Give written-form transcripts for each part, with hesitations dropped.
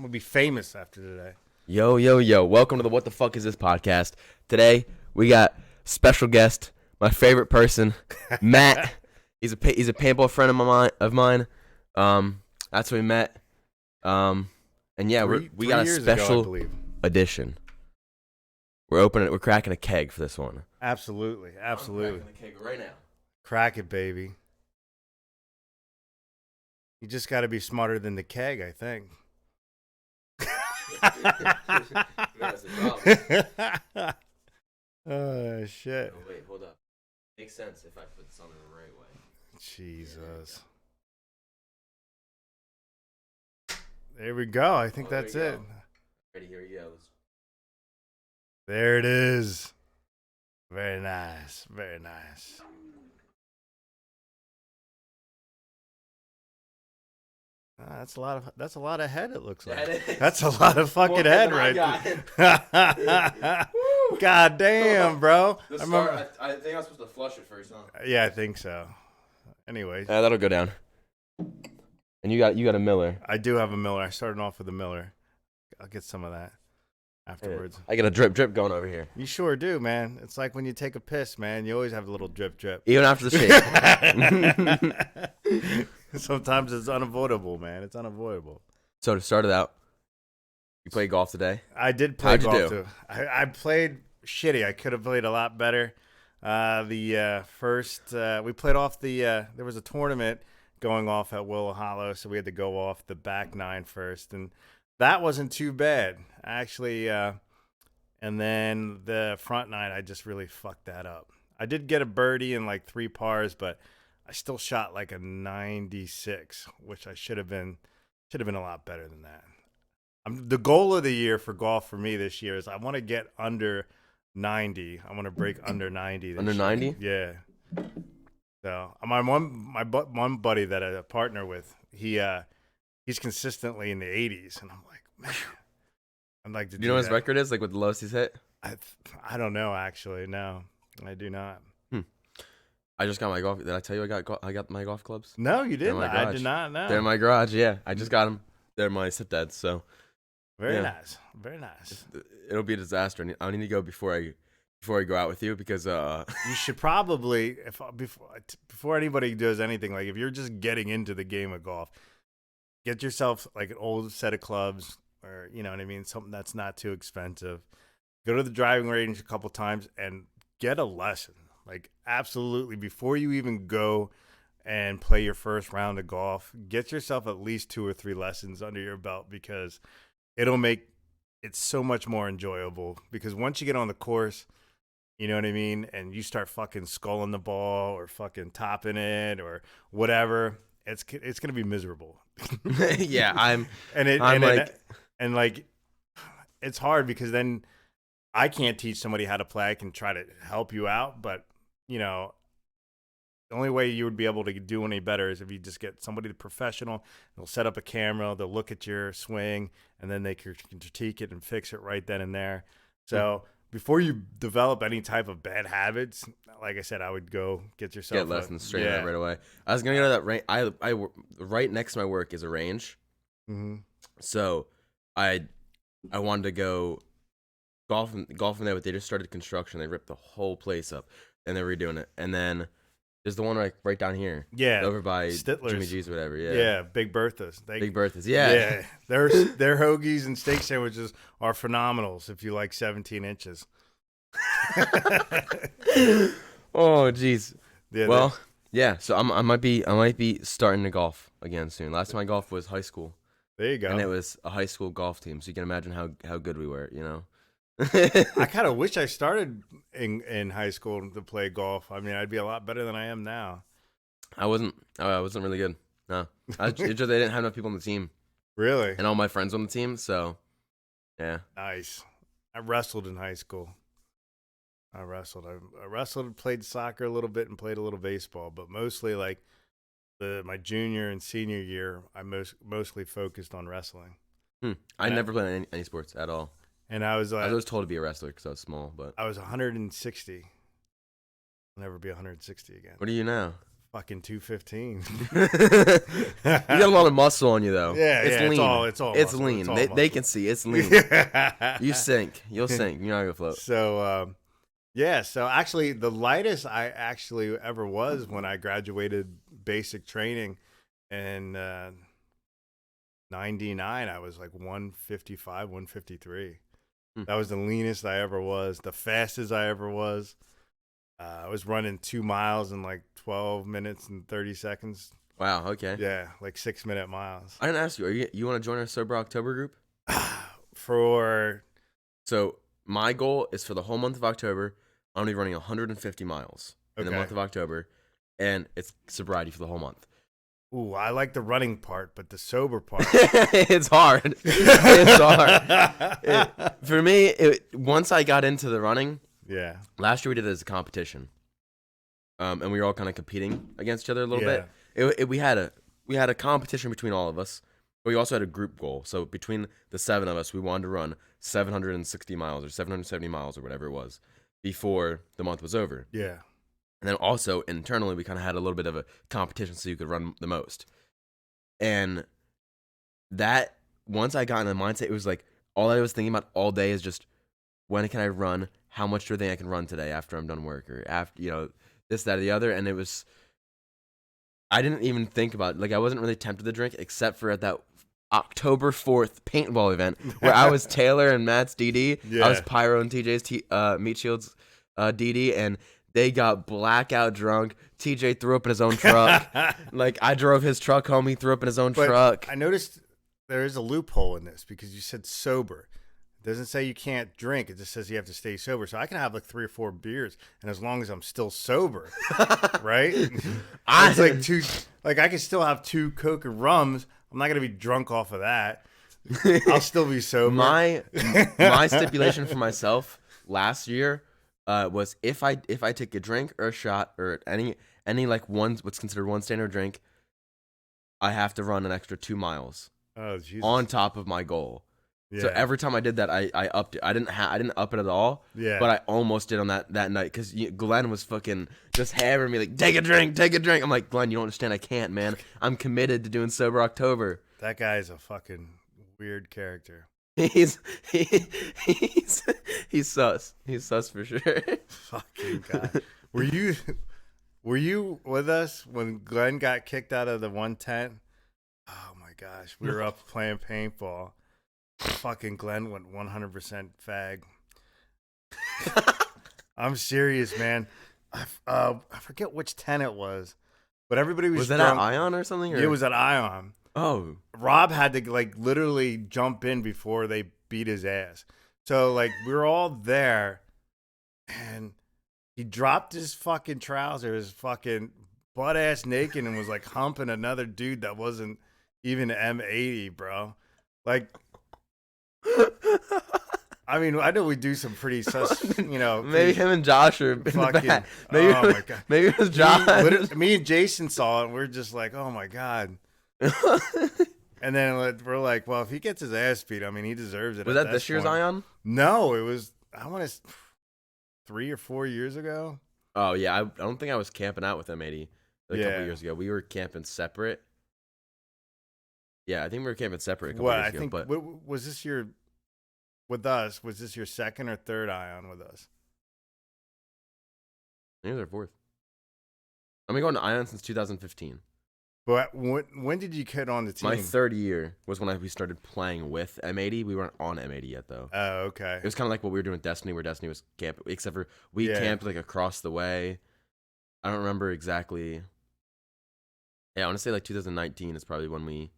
gonna be famous after today. Yo, yo, yo. Welcome to the What the Fuck Is This podcast. Today, we got special guest, my favorite person, Matt. He's a paintball friend of mine. That's how we met. And yeah, we got a special edition. We're cracking a keg for this one. Absolutely. I'm cracking a keg right now. Crack it, baby. You just got to be smarter than the keg, I think. Oh, shit. Oh, wait, hold up. Makes sense if I put this on the right way. Jesus. There we go. I think that's it. Ready, here he goes. There it is. Very nice. Very nice. That's a lot of head. It looks like that's a lot of fucking head right there. God damn, bro. I think I was supposed to flush it first, huh? Yeah, I think so. Anyways, that'll go down. And you got a Miller. I do have a Miller. I started off with a Miller. I'll get some of that afterwards. I got a drip going over here. You sure do, man. It's like when you take a piss, man. You always have a little drip. Even after the shake. Sometimes it's unavoidable, man. It's unavoidable. So to start it out, you played golf today? I did play How'd golf you do? too. I played shitty. I could have played a lot better. We played off there was a tournament going off at Willow Hollow, so we had to go off the back nine first, and that wasn't too bad actually. And then the front nine, I just really fucked that up. I did get a birdie and like 3 pars, but I still shot like a 96, which I should have been a lot better than that. The goal of the year for golf for me this year is I want to get under 90. I want to break under 90. Under 90? Yeah. So my one buddy that I partner with, he's consistently in the 80s, and I'm like, man, I'd like to. Do you know what his record is? Like what the lowest he's hit? I don't know actually. No, I do not. I just got my golf. Did I tell you I got my golf clubs? No, you didn't. I did not know. They're in my garage. Yeah, I just got them. They're my stepdad's. So very nice, very nice. It'll be a disaster. I need to go before I go out with you because you should probably before anybody does anything, like if you're just getting into the game of golf, get yourself like an old set of clubs, or you know what I mean, something that's not too expensive. Go to the driving range a couple times and get a lesson. Like absolutely, before you even go and play your first round of golf, get yourself at least 2 or 3 lessons under your belt, because it'll make it so much more enjoyable. Because once you get on the course, you know what I mean, and you start fucking sculling the ball or fucking topping it or whatever, it's gonna be miserable. Yeah, it's hard because then I can't teach somebody how to play. I can try to help you out, but you know, the only way you would be able to do any better is if you just get somebody professional. They'll set up a camera, they'll look at your swing, and then they can critique it and fix it right then and there. So before you develop any type of bad habits, like I said, I would go get yourself lessons straight up right away. I was gonna go to that range. I right next to my work is a range, so I wanted to go golfing there, but they just started construction. They ripped the whole place up, and they're redoing it. And then there's the one right down here, over by Stittlers. Jimmy G's or whatever. Yeah, Big Bertha's. Big Bertha's. Yeah. Their hoagies and steak sandwiches are phenomenals if you like 17 inches. Oh, jeez. Yeah, well, yeah. So I might be starting to golf again soon. Last time I golfed was high school. There you go. And it was a high school golf team, so you can imagine how good we were. You know. I kind of wish I started in high school to play golf. I mean, I'd be a lot better than I am now. I wasn't really good. No, it's just they didn't have enough people on the team. Really? And all my friends on the team, so yeah. Nice. I wrestled in high school. I wrestled, played soccer a little bit, and played a little baseball, but mostly like my junior and senior year, I mostly focused on wrestling. I never played any sports at all. And I was told to be a wrestler because I was small, but I was 160. I'll never be 160 again. What are you now? Fucking 215. You got a lot of muscle on you though. Yeah, it's yeah, lean. it's all It's muscle. lean. It's all They muscle. can see it's lean. You sink. You'll sink. You're not gonna float. So, yeah. So actually, the lightest I actually ever was when I graduated basic training in '99. I was like 155, 153. That was the leanest I ever was. The fastest I ever was. I was running 2 miles in like 12 minutes and 30 seconds. Wow. Okay. Yeah, like 6-minute miles. I didn't ask you. You want to join our Sober October group? So my goal is for the whole month of October. I'm gonna be running 150 miles in the month of October, and it's sobriety for the whole month. Ooh, I like the running part, but the sober part. It's hard. It's hard. For me, once I got into the running, Yeah. last year we did it as a competition, and we were all kind of competing against each other a little bit. We had a competition between all of us, but we also had a group goal. So between the 7 of us, we wanted to run 760 miles or 770 miles or whatever it was before the month was over. Yeah. And then also internally, we kind of had a little bit of a competition so you could run the most. And that, once I got in the mindset, it was like all I was thinking about all day is just, when can I run? How much do I think I can run today after I'm done work, or after, this, that, or the other. And it was, I didn't even think about it. Like, I wasn't really tempted to drink except for at that October 4th paintball event where I was Taylor and Matt's DD. Yeah. I was Pyro and TJ's Meat Shields DD, and they got blackout drunk. TJ threw up in his own truck. Like, I drove his truck home. He threw up in his own truck. I noticed there is a loophole in this because you said sober. It doesn't say you can't drink. It just says you have to stay sober. So I can have like 3 or 4 beers, and as long as I'm still sober, right? It's like I can still have 2 Coke and rums. I'm not gonna be drunk off of that. I'll still be sober. My stipulation for myself last year was if I take a drink or a shot or any like what's considered one standard drink, I have to run an extra 2 miles on top of my goal. Yeah. So every time I did that, I upped it. I didn't up it at all. Yeah. But I almost did on that night because Glenn was fucking just hammering me like, take a drink. I'm like, Glenn, you don't understand. I can't, man. I'm committed to doing Sober October. That guy's a fucking weird character. He's sus. He's sus for sure. Fucking guy. Were you with us when Glenn got kicked out of the 110? Oh my gosh, we were up playing paintball. Fucking Glenn went 100% fag. I'm serious, man. I forget which 10 it was, but everybody was that drunk. at Ion or something? Or? It was at Ion. Oh. Rob had to like literally jump in before they beat his ass. So like we were all there, and he dropped his fucking trousers, fucking butt ass naked, and was like humping another dude that wasn't even M80, bro. Like, I mean, I know we do some pretty sus, Maybe him and Josh are in fucking, the back. Maybe, oh my God. Maybe it was Josh. Me and Jason saw it, and we're just like, oh my God. And then we're like, well, if he gets his ass beat, I mean, he deserves it. Was that this year's Ion? No, it was, I want to, 3 or 4 years ago. Oh, yeah. I don't think I was camping out with M80 a couple years ago. We were camping separate. Yeah, I think we were camping separate a couple years ago. But was this your, with us, was this your second or third Ion with us? I think it was our fourth. I've been going to Ion since 2015. But when did you get on the team? My third year was when we started playing with M80. We weren't on M80 yet, though. Oh, okay. It was kind of like what we were doing with Destiny, where Destiny was camping, except for we camped like across the way. I don't remember exactly. Yeah, I want to say like 2019 is probably when we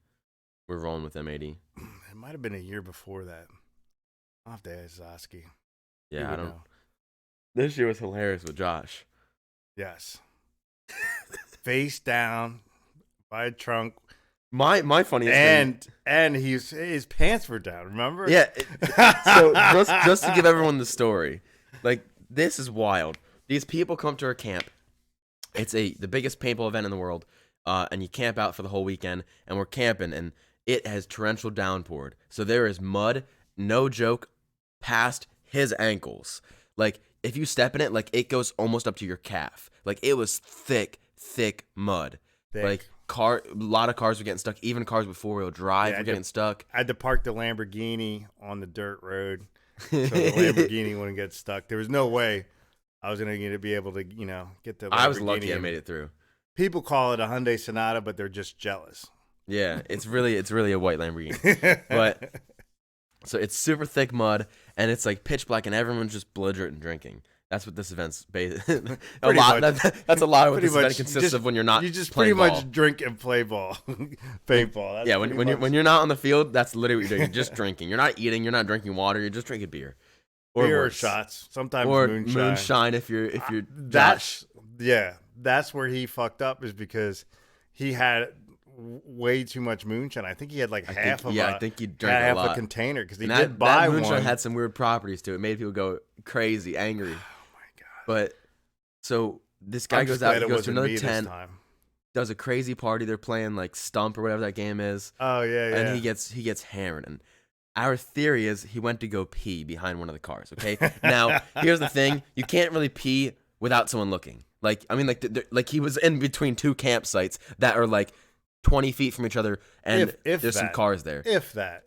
were rolling with M80. It might have been a year before that. I'll have to ask Zosky. Yeah, I don't know. This year was hilarious with Josh. Yes. Face down. By a trunk. My funniest thing. And his pants were down, remember? Yeah. So just to give everyone the story, like, this is wild. These people come to our camp. It's the biggest paintball event in the world, and you camp out for the whole weekend, and we're camping, and it has torrential downpoured. So there is mud, no joke, past his ankles. Like, if you step in it, like, it goes almost up to your calf. Like, it was thick thick mud. Thick. Like a lot of cars were getting stuck. Even cars with 4-wheel drive were getting stuck. I had to park the Lamborghini on the dirt road so the Lamborghini wouldn't get stuck. There was no way I was going to be able to, get the Lamborghini. I was lucky I made it through. People call it a Hyundai Sonata, but they're just jealous. Yeah, it's really a white Lamborghini. But so it's super thick mud, and it's like pitch black, and everyone's just belligerent and drinking. That's what this event's based. That's a lot of what this event consists of when you're not. You just playing pretty ball. much drink and play ball, paintball. Yeah, when you're not on the field, that's literally what you're doing. You're just drinking. You're not eating. You're not drinking water. You're just drinking beer, or shots. Sometimes moonshine. If you're that's where he fucked up, is because he had way too much moonshine. I think he had like I think he drank half a lot. A container, because he did buy one. Moonshine had some weird properties to it. It made people go crazy, angry. Oh my god! But so this guy goes out, he goes to another tent, does a crazy party. They're playing like Stump or whatever that game is. Oh yeah, yeah. And he gets hammered. And our theory is he went to go pee behind one of the cars. Okay. Now here's the thing: you can't really pee without someone looking. Like like he was in between two campsites that are like 20 feet from each other, and if there's some cars there. If that.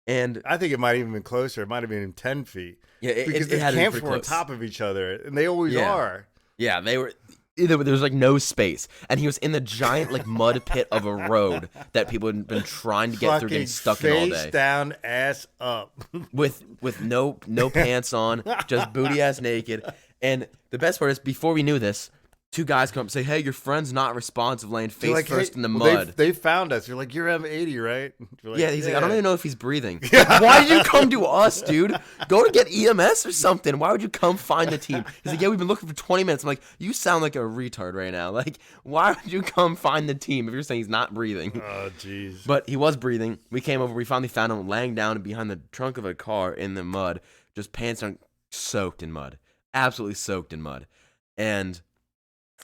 And I think it might have even been closer. It might have been 10 feet. Yeah, because the camps were on top of each other, and they always are. Yeah, they were. There was like no space, and he was in the giant like mud pit of a road that people had been trying to get through, getting stuck in all day. Face down, ass up, with no pants on, just booty ass naked. And the best part is, before we knew this, two guys come up and say, "Hey, your friend's not responsive, laying face first in the mud." They found us. You're like, "You're M80, right?" Like, yeah, he's like, "I don't even know if he's breathing." Like, why did you come to us, dude? Go to get EMS or something. Why would you come find the team? He's like, "Yeah, we've been looking for 20 minutes." I'm like, "You sound like a retard right now. Like, why would you come find the team if you're saying he's not breathing?" Oh, jeez. But he was breathing. We came over. We finally found him laying down behind the trunk of a car in the mud, just pants on, soaked in mud, absolutely soaked in mud, and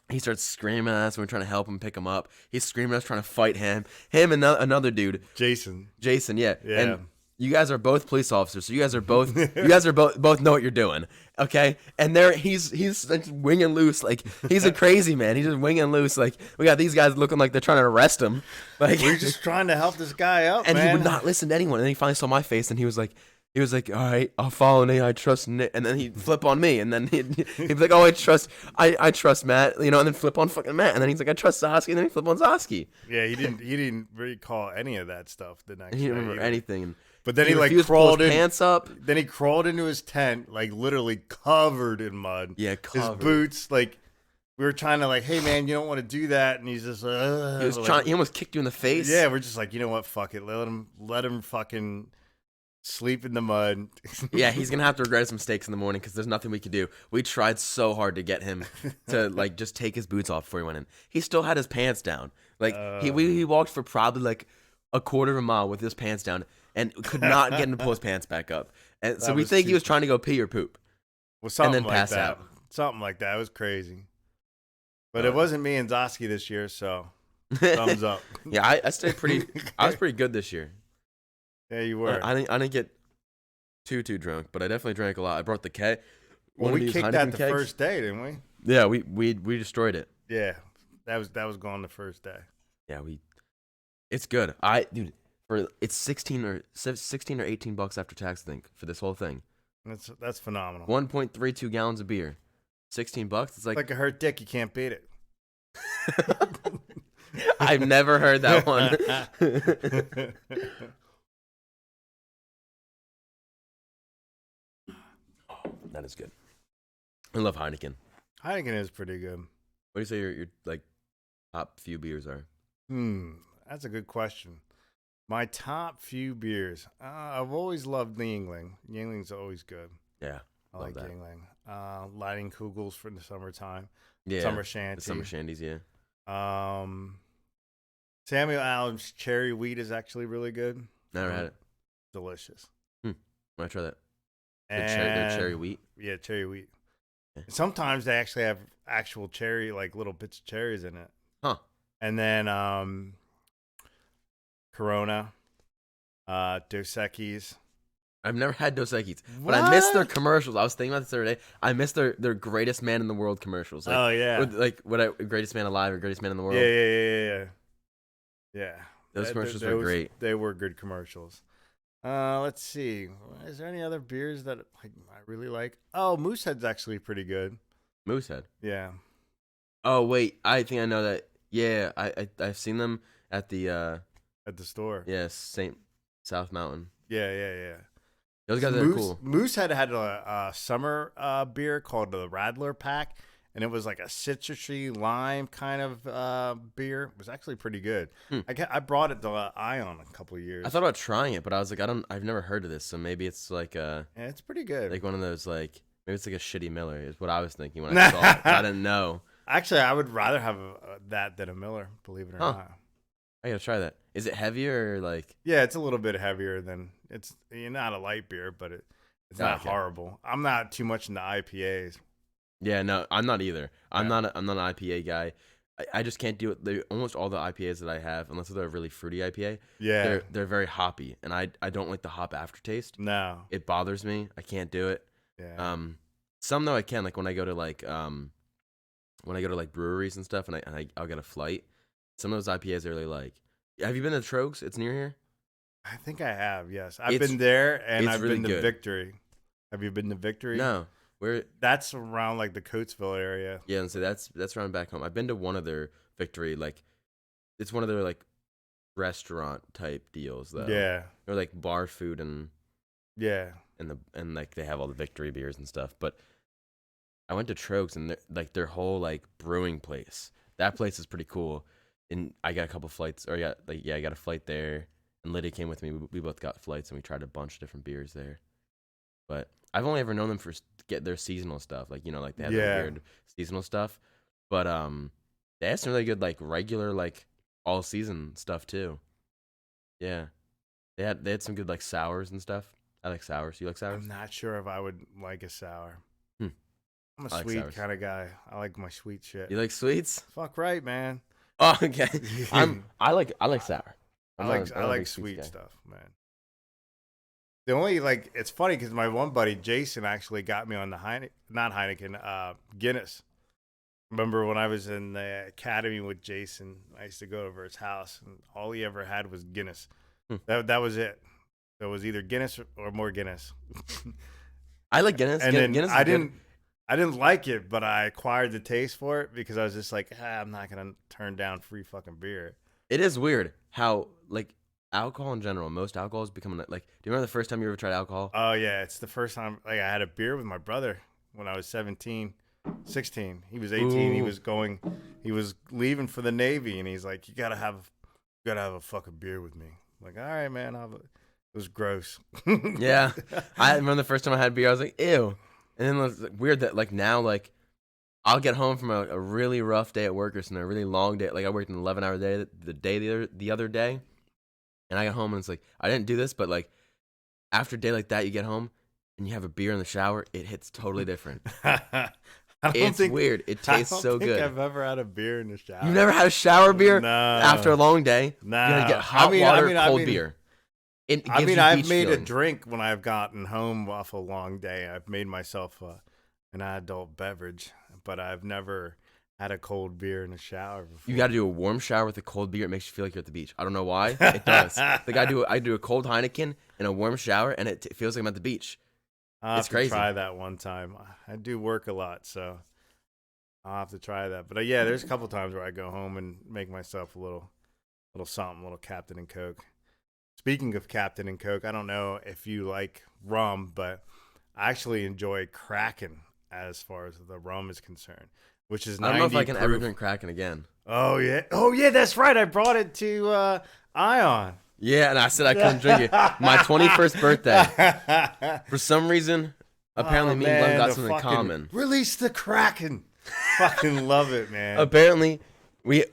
he starts screaming at us when we're trying to help him pick him up. He's screaming at us, trying to fight him and another dude. Jason, yeah. And you guys are both police officers, so you guys are both both know what you're doing, okay? And he's like winging loose, like he's a crazy man. He's just winging loose, like we got these guys looking like they're trying to arrest him. Like we're just trying to help this guy up, and man. He would not listen to anyone. And then he finally saw my face, and he was like, "All right, I'll follow Nate. I trust Nick." And then he'd flip on me, and then he'd be like, "Oh, I trust Matt," and then flip on fucking Matt, and then he's like, "I trust Zosky," and then he'd flip on Zosky. Yeah, he didn't recall any of that stuff the next day. He didn't remember anything. But then he like crawled in, pants up. Then he crawled into his tent, like literally covered in mud. Yeah, covered. His boots, like we were trying to like, "Hey man, you don't want to do that," and he's just he was trying. He almost kicked you in the face. Yeah, we're just like, you know what? Fuck it, let him fucking sleep in the mud. Yeah, he's gonna have to regret his mistakes in the morning because there's nothing we could do. We tried so hard to get him to like just take his boots off before he went in. He still had his pants down. Like he walked for probably like a quarter of a mile with his pants down and could not get him to pull his pants back up. And so we think he was trying to go pee or poop. Well, something and then like pass that. out. Something like that. It was crazy. But it wasn't me and Zosky this year, so thumbs up. Yeah, I stayed pretty. I was pretty good this year. Yeah, you were. I didn't get too drunk, but I definitely drank a lot. I brought the keg. Well, we kicked that the first day, didn't we? Yeah, we destroyed it. Yeah, that was gone the first day. Yeah, it's good. Dude, it's 16 or $18 after tax, I think, for this whole thing. That's phenomenal. 1.32 gallons of beer, $16. It's like a hurt dick. You can't beat it. I've never heard that one. That is good. I love Heineken. Heineken is pretty good. What do you say your like top few beers are? That's a good question. My top few beers. I've always loved the Yingling. Yingling's always good. Yeah, I like that. Yingling. Lighting Kugels for the summertime. Yeah, summer shanty. The summer shandies. Yeah. Samuel Adams cherry wheat is actually really good. Never had it. Delicious. Might try that. And their cherry wheat. Yeah, cherry wheat. Yeah. Sometimes they actually have actual cherry, like little bits of cherries in it. Huh. And then Corona, Dos Equis. I've never had Dos Equis, but I miss their What? commercials. I was thinking about this the other day. I miss their greatest man in the world commercials. Like, Oh yeah. greatest man alive or greatest man in the Yeah, world. yeah, yeah, yeah, yeah. Yeah. Those commercials were great. They were good commercials. Let's see. Is there any other beers that like I really like? Oh, Moosehead's actually pretty good. Moosehead. Yeah. Oh wait, I think I know that. Yeah, I've seen them at the At the store. yeah, Saint South Mountain. Yeah, yeah, yeah. Those So guys are cool. Moosehead had a summer beer called the Radler Pack, and it was like a citrusy lime kind of beer. It was actually pretty good. Hmm. I brought it to Ion a couple of years. I thought about trying it, but I was like, I've never heard of this, so maybe it's like Yeah, it's pretty good. like one of those like maybe it's like a shitty Miller is what I was thinking when I saw it. I didn't know. Actually, I would rather have that than a Miller, believe it or Huh. not. I gotta try that. Is it heavier or like? Yeah, it's a little bit heavier than it's. You're not a light beer, but it's not Okay. horrible. I'm not too much into IPAs. Yeah, no, I'm not either. I'm Yeah. not an IPA guy. I just can't do it. Almost all the IPAs that I have, unless they're a really fruity IPA, Yeah, they're very hoppy, and I don't like the hop aftertaste. no, It bothers me. I can't do it. yeah, Some though I can, like when I go to breweries and stuff, and I'll get a flight. Some of those IPAs I really like. Have you been to Trogs? It's near here. I think I have. Yes, I've It's- been there, and it's I've really been to good. Victory. Have you been to Victory? No, where? That's around like the Coatesville area. Yeah, and so that's around back home. I've been to one of their Victory, like it's one of their like restaurant type deals though. Yeah, Or like bar food and yeah, like they have all the Victory beers and stuff. But I went to Trogs and their whole like brewing place. That place is pretty cool. And I got a couple flights, or I got a flight there. And Lydia came with me. We both got flights, and we tried a bunch of different beers there. But I've only ever known them for get their seasonal stuff, like like they have their Yeah. weird seasonal stuff. But they have some really good like regular like all season stuff too. Yeah, they had some good like sours and stuff. I like sours. You like sours? I'm not sure if I would like a sour. Hmm. I'm a I like sweet sours. kind of guy. I like my sweet shit. You like sweets? Fuck right, man. Oh, okay. I like sour. I I'm like not a big sweet guy. stuff, man. The only like it's funny because my one buddy Jason actually got me on the Guinness. Remember when I was in the academy with Jason? I used to go over his house, and all he ever had was Guinness. Hmm. That was it. It was either Guinness or more Guinness. I like Guinness. And then Guinness is I good. didn't like it, but I acquired the taste for it because I was just like, I'm not gonna turn down free fucking beer. It is weird how like alcohol in general, most alcohol is becoming like. Do you remember the first time you ever tried alcohol? Oh yeah, it's the first time like I had a beer with my brother when I was 17, 16. He was 18. Ooh. He was leaving for the Navy, and he's like, you gotta have a fucking beer with me. I'm like, all right, man. It was gross. Yeah, I remember the first time I had beer. I was like, ew. And then it was weird that like now like I'll get home from a really rough day at work or something, a really long day. Like I worked an 11-hour day the other day, and I got home and it's like I didn't do this, but like after a day like that, you get home and you have a beer in the shower. It hits totally different. It's weird. It tastes so I don't think good. I've ever had a beer in the shower. You've never had a shower beer No. after a long day? No. You gotta get hot water, cold beer. It gives you I've beach made a feeling. drink when I've gotten home off a long day. I've made myself an adult beverage, but I've never had a cold beer in the shower before. You got to do a warm shower with a cold beer. It makes you feel like you're at the beach. I don't know why. It does. Like I do a cold Heineken and a warm shower, and it feels like I'm at the beach. I'll It's have crazy. to try that one time. I do work a lot, so I'll have to try that. But yeah, there's a couple times where I go home and make myself a little something, a little Captain and Coke. Speaking of Captain and Coke, I don't know if you like rum, but I actually enjoy Kraken as far as the rum is concerned, which is 90 I don't know if I can ever proof. drink Kraken again. Oh yeah, that's right. I brought it to Ion. Yeah, and I said I couldn't drink it. My 21st birthday. For some reason, apparently me and Glenn got something in common. Release the Kraken. Fucking love it, man. Apparently, me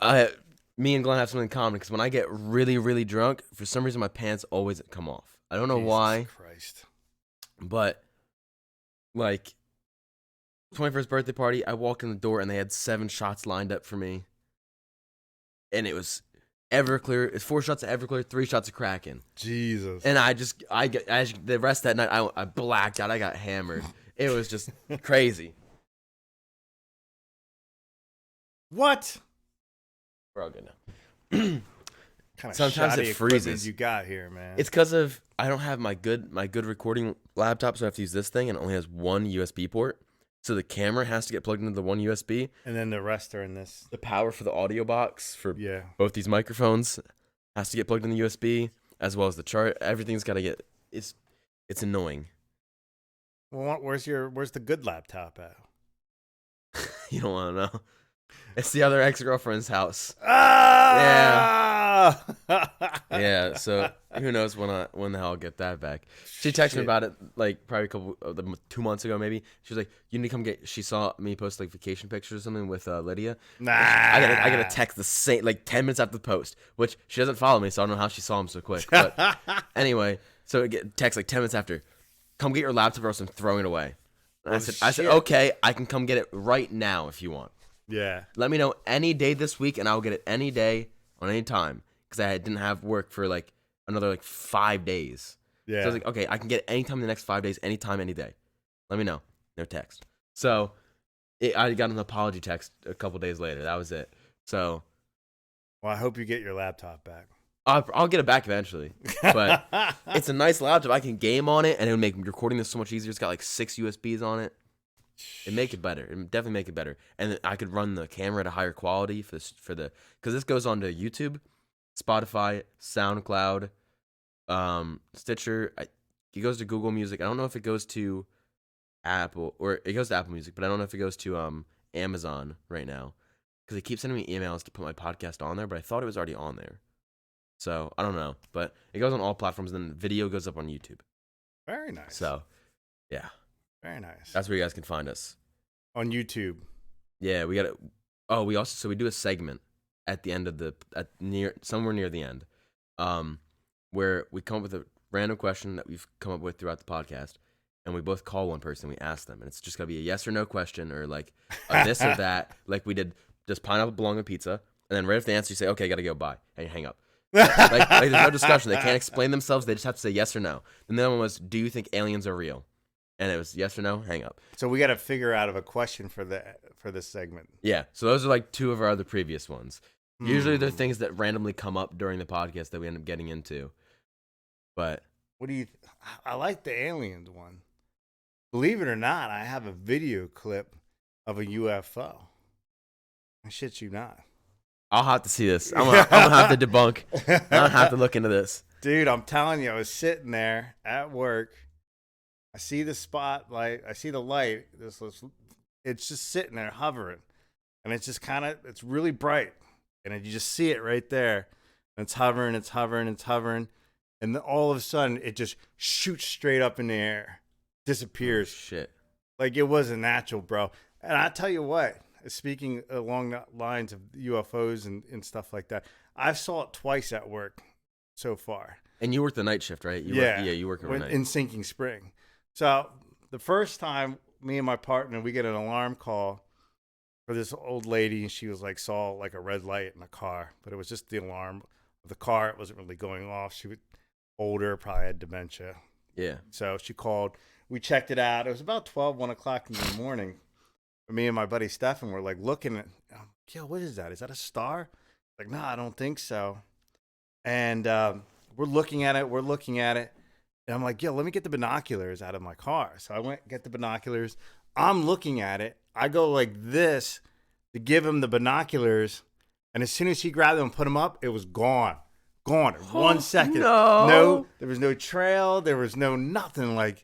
and Glenn have something in common because when I get really, really drunk, for some reason my pants always come off. I don't know why, Jesus Christ. but like 21st birthday party, I walk in the door and they had 7 shots lined up for me, and Everclear. It's 4 shots of Everclear, 3 shots of Kraken. Jesus. And the rest of that night, I blacked out. I got hammered. It was just crazy. What? We're all good now. Kind of Sometimes shoddy it freezes. equipment you got here, man. It's because of I don't have my good recording laptop, so I have to use this thing, and it only has one USB port. So the camera has to get plugged into the one USB. And then the rest are in this. The power for the audio box for both these microphones has to get plugged in the USB, as well as the chart. Everything's got to get. It's annoying. Well, where's the good laptop at? You don't want to know. It's the other ex-girlfriend's house. Ah! Yeah. So who knows when the hell I'll get that back? She texted me about it like probably 2 months ago, maybe. She was like, "You need to come get." She saw me post like vacation pictures or something with Lydia. Nah. I got a text the same like 10 minutes after the post, which she doesn't follow me, so I don't know how she saw him so quick. But anyway, so I get text like 10 minutes after. Come get your laptop or else I'm throwing it away. And I said, okay, I can come get it right now if you want. Yeah. Let me know any day this week, and I'll get it any day on any time because I didn't have work for like another like 5 days. Yeah. So I was like, okay, I can get it anytime in the next 5 days, anytime, any day. Let me know. No text. So I got an apology text a couple days later. That was it. So. Well, I hope you get your laptop back. I'll get it back eventually, but it's a nice laptop. I can game on it, and it would make recording this so much easier. It's got like 6 USBs on it. It make it better. It definitely make it better. And I could run the camera at a higher quality because this goes on to YouTube, Spotify, SoundCloud, Stitcher. It goes to Google Music. I don't know if it goes to Apple or it goes to Apple Music, but I don't know if it goes to Amazon right now because they keep sending me emails to put my podcast on there. But I thought it was already on there. So, I don't know, but it goes on all platforms, and then the video goes up on YouTube. Very nice. So, yeah. Very nice. That's where you guys can find us. On YouTube. Yeah, we got it. Oh, we do a segment at the end of somewhere near the end, where we come up with a random question that we've come up with throughout the podcast, and we both call one person, we ask them, and it's just going to be a yes or no question, or like a this or that, like we did, does pineapple belong on pizza? And then right after the answer, you say, okay, got to go, bye, and you hang up. like there's no discussion. They can't explain themselves. They just have to say yes or no. Then the other one was, do you think aliens are real? And it was yes or no, hang up. So we got to figure out a question for this segment. Yeah. So those are like 2 of our other previous ones. Usually they're things that randomly come up during the podcast that we end up getting into. But what do you? I like the aliens one. Believe it or not, I have a video clip of a UFO. I shit you not. I'll have to see this. I'm gonna have to debunk. I'm gonna have to look into this. Dude, I'm telling you, I was sitting there at work. I see the spotlight. I see the light. It's just sitting there hovering. And it's just it's really bright. And you just see it right there. And it's hovering, it's hovering, it's hovering. And then all of a sudden, it just shoots straight up in the air. Disappears. Oh, shit. Like it wasn't natural, bro. And I tell you what. Speaking along the lines of UFOs and stuff like that, I've saw it twice at work so far. And you work the night shift, right? You work overnight. In Sinking Spring. So the first time, me and my partner, we get an alarm call for this old lady, and she was like, saw like a red light in the car, but it was just the alarm of the car. It wasn't really going off. She was older, probably had dementia. Yeah. So she called. We checked it out. It was about 1 o'clock in the morning. Me and my buddy Stefan were like looking at, yo, what is that? Is that a star? Like, no, I don't think so. And we're looking at it. And I'm like, yo, let me get the binoculars out of my car. So I went get the binoculars. I'm looking at it. I go like this to give him the binoculars. And as soon as he grabbed them and put them up, it was gone. Gone in 1 second. No, there was no trail. There was no nothing. Like,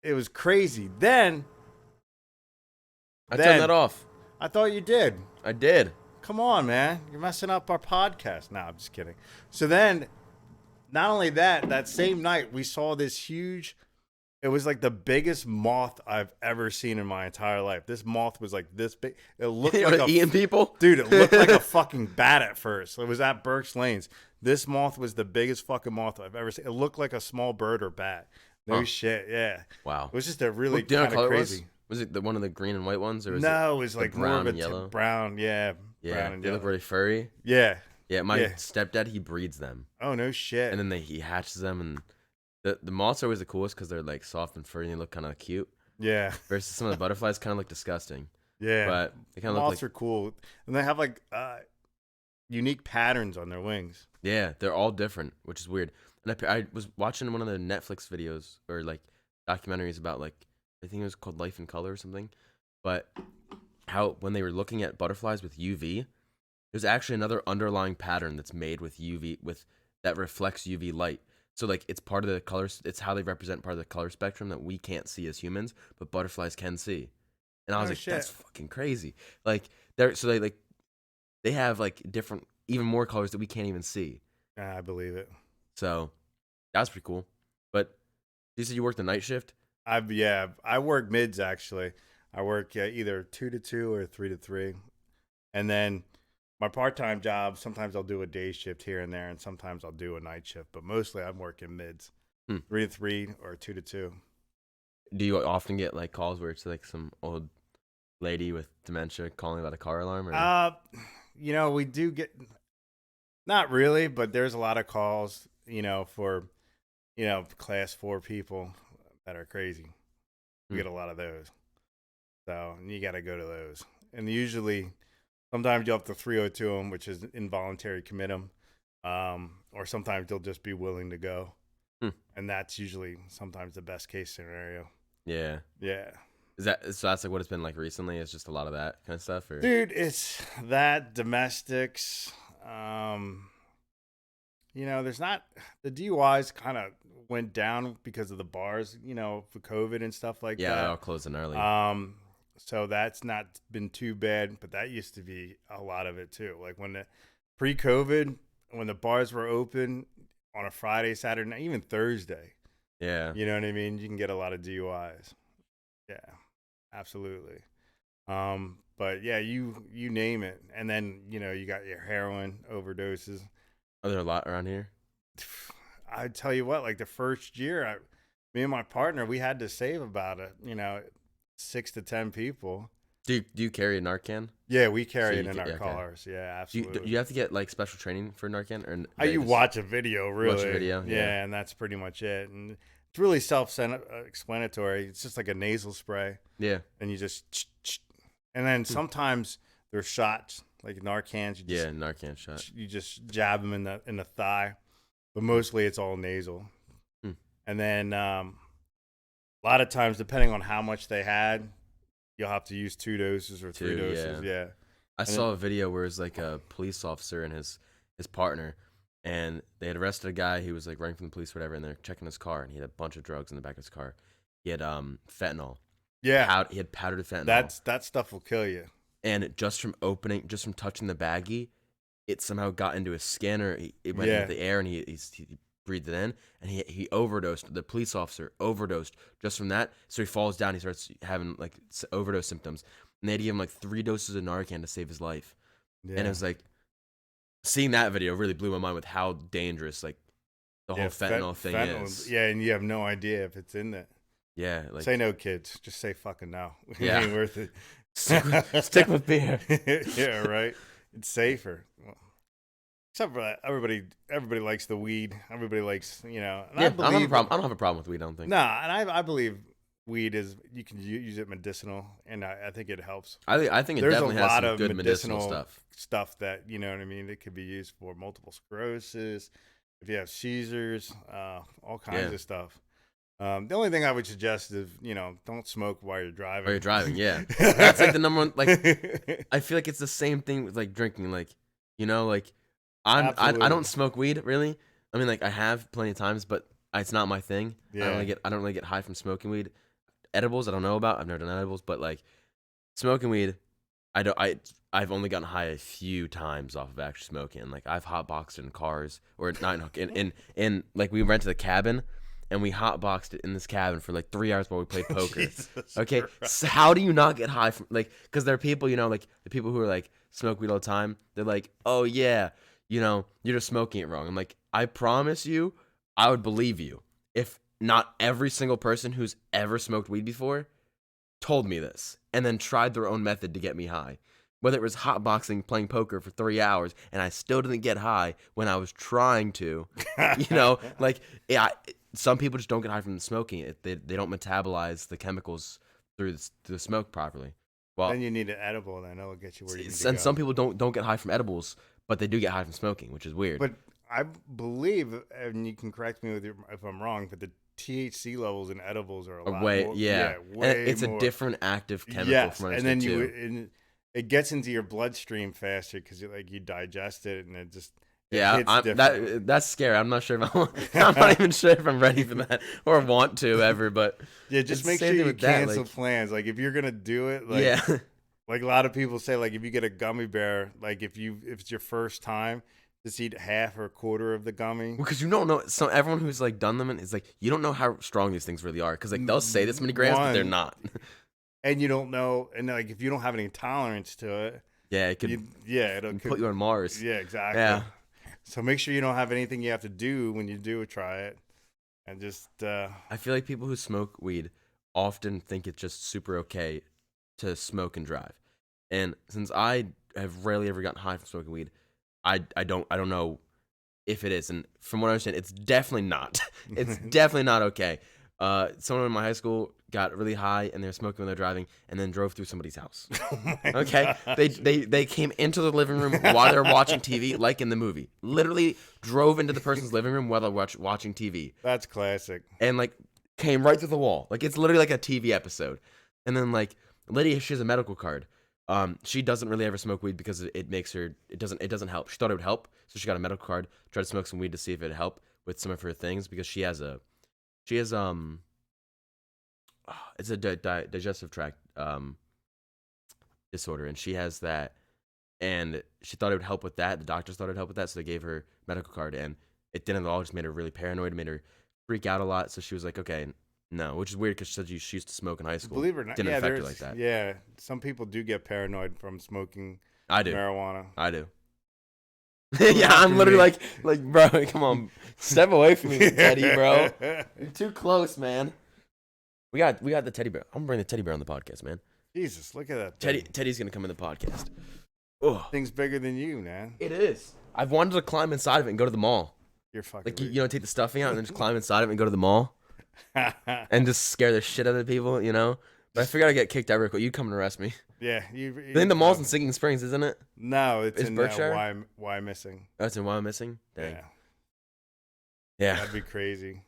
it was crazy. Then I turned that off. I thought you did. I did. Come on, man. You're messing up our podcast. No, I'm just kidding. So then, not only that same night, we saw this huge, it was like the biggest moth I've ever seen in my entire life. This moth was like this big. It looked like eating people? Dude, it looked like a fucking bat at first. It was at Berks Lanes. This moth was the biggest fucking moth I've ever seen. It looked like a small bird or bat. No shit, yeah. Wow. It was just a really kind of crazy. Was it the one of the green and white ones, or was it was like brown more of and yellow? Brown, yeah. Yeah, brown and they yellow. look really furry. Yeah. Yeah, my Yeah. stepdad, he breeds them, Oh, no shit. and then he hatches them, and the moths are always the coolest because they're like soft and furry and they look kind of cute. Yeah. Versus some of the butterflies kind of look disgusting, Yeah. but they kind of look Moths like are cool. And they have like unique patterns on their wings. yeah, they're all different, which is weird. And I was watching one of the Netflix videos or like documentaries about like I think it was called Life in Color or something, but how when they were looking at butterflies with UV, there's actually another underlying pattern that's made with UV with that reflects UV light. So like it's part of the colors. It's how they represent part of the color spectrum that we can't see as humans, but butterflies can see. And I was Oh like, that's shit. fucking crazy. Like they have like different, even more colors that we can't even see. I believe it. So that's pretty cool. But you said you worked the night shift. I work mids actually. I work either 2 to 2 or 3 to 3, and then my part-time job. Sometimes I'll do a day shift here and there, and sometimes I'll do a night shift. But mostly I'm working mids, Hmm. 3 to 3 or 2 to 2. Do you often get like calls where it's like some old lady with dementia calling about a car alarm? Or We do get not really, but there's a lot of calls. For class 4 people that are crazy. We Hmm. get a lot of those. So you got to go to those. And usually, sometimes you'll have to 302 them, which is involuntary commit them. Or sometimes they'll just be willing to go. Hmm. And that's usually sometimes the best case scenario. Yeah. Yeah. Is that so? That's like what it's been like recently. It's just a lot of that kind of stuff. Or Dude, it's that domestics. There's not the DUIs kind of went down because of the bars, for COVID and stuff like yeah, they're all that. closing early. So that's not been too bad, but that used to be a lot of it too. Like when the pre-COVID, when the bars were open on a Friday, Saturday night, even Thursday, Yeah. you know what I mean? You can get a lot of DUIs. Yeah, absolutely. But yeah, you name it, and then you got your heroin overdoses. Are there a lot around here? I tell you what, like the first year, me and my partner, we had to save about 6 to 10 people. Do you carry a Narcan? Yeah, we So carry it you in our yeah, okay. cars. Yeah, Do absolutely. you have to get like special training for Narcan or You just watch a video, really. watch a video? Yeah, and that's pretty much it. And it's really self-explanatory. It's just like a nasal spray, Yeah. and you just, and then sometimes there's shots like Narcans. Yeah, Narcan shot. You just jab them in the thigh, but mostly it's all nasal. Hmm. And then a lot of times, depending on how much they had, you'll have to use 2 doses or 3 doses. Yeah. I saw a video where it's like a police officer and his partner, and they had arrested a guy who was like running from the police or whatever, and they're checking his car, and he had a bunch of drugs in the back of his car. He had fentanyl. Yeah. He had powdered fentanyl. That stuff will kill you. And just from touching the baggie, it somehow got into his skin, or it went into the air, and he breathed it in, and he overdosed. The police officer overdosed just from that. So he falls down. He starts having like overdose symptoms, and they had to give him like 3 doses of Narcan to save his life. Yeah. And it was like seeing that video really blew my mind with how dangerous like the whole fentanyl thing is. Yeah, and you have no idea if it's in it. Yeah, like Say no, kids. Just say fucking no. Yeah. It ain't worth it. stick with beer. Yeah, right. It's safer. Well, except for that, everybody likes the weed. Everybody likes, And Yeah, I don't have a problem. I don't have a problem with weed. I don't think. Nah, and I believe weed is you can use it medicinal, and I think it helps. I think it There's definitely a has lot some of good medicinal stuff that it could be used for multiple sclerosis, if you have seizures, all kinds of stuff. The only thing I would suggest is don't smoke while you're driving. While you're driving, yeah, that's like the number one. Like, I feel like it's the same thing with like drinking. Like, like I don't smoke weed really. I mean, like I have plenty of times, but it's not my thing. Yeah. I don't really get high from smoking weed. Edibles, I don't know about. I've never done edibles, but like smoking weed, I've only gotten high a few times off of actually smoking. Like I've hotboxed in cars or not in like we rented a cabin. And we hotboxed it in this cabin for like 3 hours while we played poker. Jesus Okay, Christ. so how do you not get high from like? Because there are people, like the people who are like smoke weed all the time. They're like, oh yeah, you're just smoking it wrong. I'm like, I promise you, I would believe you if not every single person who's ever smoked weed before told me this and then tried their own method to get me high. whether it was hotboxing, playing poker for 3 hours, and I still didn't get high when I was trying to. Like, yeah, some people just don't get high from smoking. They don't metabolize the chemicals through the smoke properly. Well, Then you need an edible, and then it'll get you where you need to and go. some people don't get high from edibles, but they do get high from smoking, which is weird. But I believe, and you can correct me if I'm wrong, but the THC levels in edibles are a lot way, more. yeah, way and it's more. a different active chemical. Yes, from what I and then understand, too. it gets into your bloodstream faster because you digest it, and it just Yeah, hits different. that's scary. I'm not sure if I'm not even sure if I'm ready for that or want to ever. But Yeah, just it's make the sure same thing you with that, cancel like, plans. Like if you're gonna do it, yeah, like a lot of people say, like if you get a gummy bear, like if it's your first time, just eat half or a quarter of the gummy. because you don't know. So everyone who's like done them is like, you don't know how strong these things really are, because like they'll say this many grams, but they're One, not. and you don't know, and like if you don't have any tolerance to it, Yeah, it could it'll put you on Mars. Yeah, exactly. Yeah. So make sure you don't have anything you have to do when you do try it, and just I feel like people who smoke weed often think it's just super okay to smoke and drive. And since I have rarely ever gotten high from smoking weed, I don't know if it is. And from what I understand, it's definitely not. It's definitely not okay. Someone in my high school got really high and they were smoking when they're driving, and then drove through somebody's house. Oh my Okay, God. they came into the living room while they're watching TV, like in the movie. Literally drove into the person's living room while they're watching TV, That's classic. and like came right through the wall. Like it's literally like a TV episode. And then like lady, she has a medical card. She doesn't really ever smoke weed because it makes her. It doesn't help. She thought it would help, so she got a medical card. Tried to smoke some weed to see if it'd help with some of her things, because she has it's a digestive tract disorder, and she has that, and she thought it would help with that. The doctors thought it would help with that, so they gave her medical card, and it didn't at all. It just made her really paranoid. It made her freak out a lot. So she was like, okay, no, which is weird because she said she used to smoke in high school. Believe it or not, Didn't yeah, affect her like that. Yeah, some people do get paranoid from smoking I do. marijuana. I do. Yeah, I'm literally like, bro, come on, step away from me, Teddy, bro. You're too close, man. We got the teddy bear. I'm gonna bring the teddy bear on the podcast, man. Jesus, look at that thing. Teddy's gonna come in the podcast. Oh, Thing's bigger than you, man. it is. I've wanted to climb inside of it and go to the mall. You're fucking Like take the stuffing out and then just climb inside of it and go to the mall and just scare the shit out of the people, But I figured I'd get kicked out real quick. You come and arrest me. Yeah, I think the mall's in Sinking Springs, isn't it? No, it's in Berkshire? why missing. Oh, it's in Wyoming. Dang. Yeah, Yeah. that'd be crazy.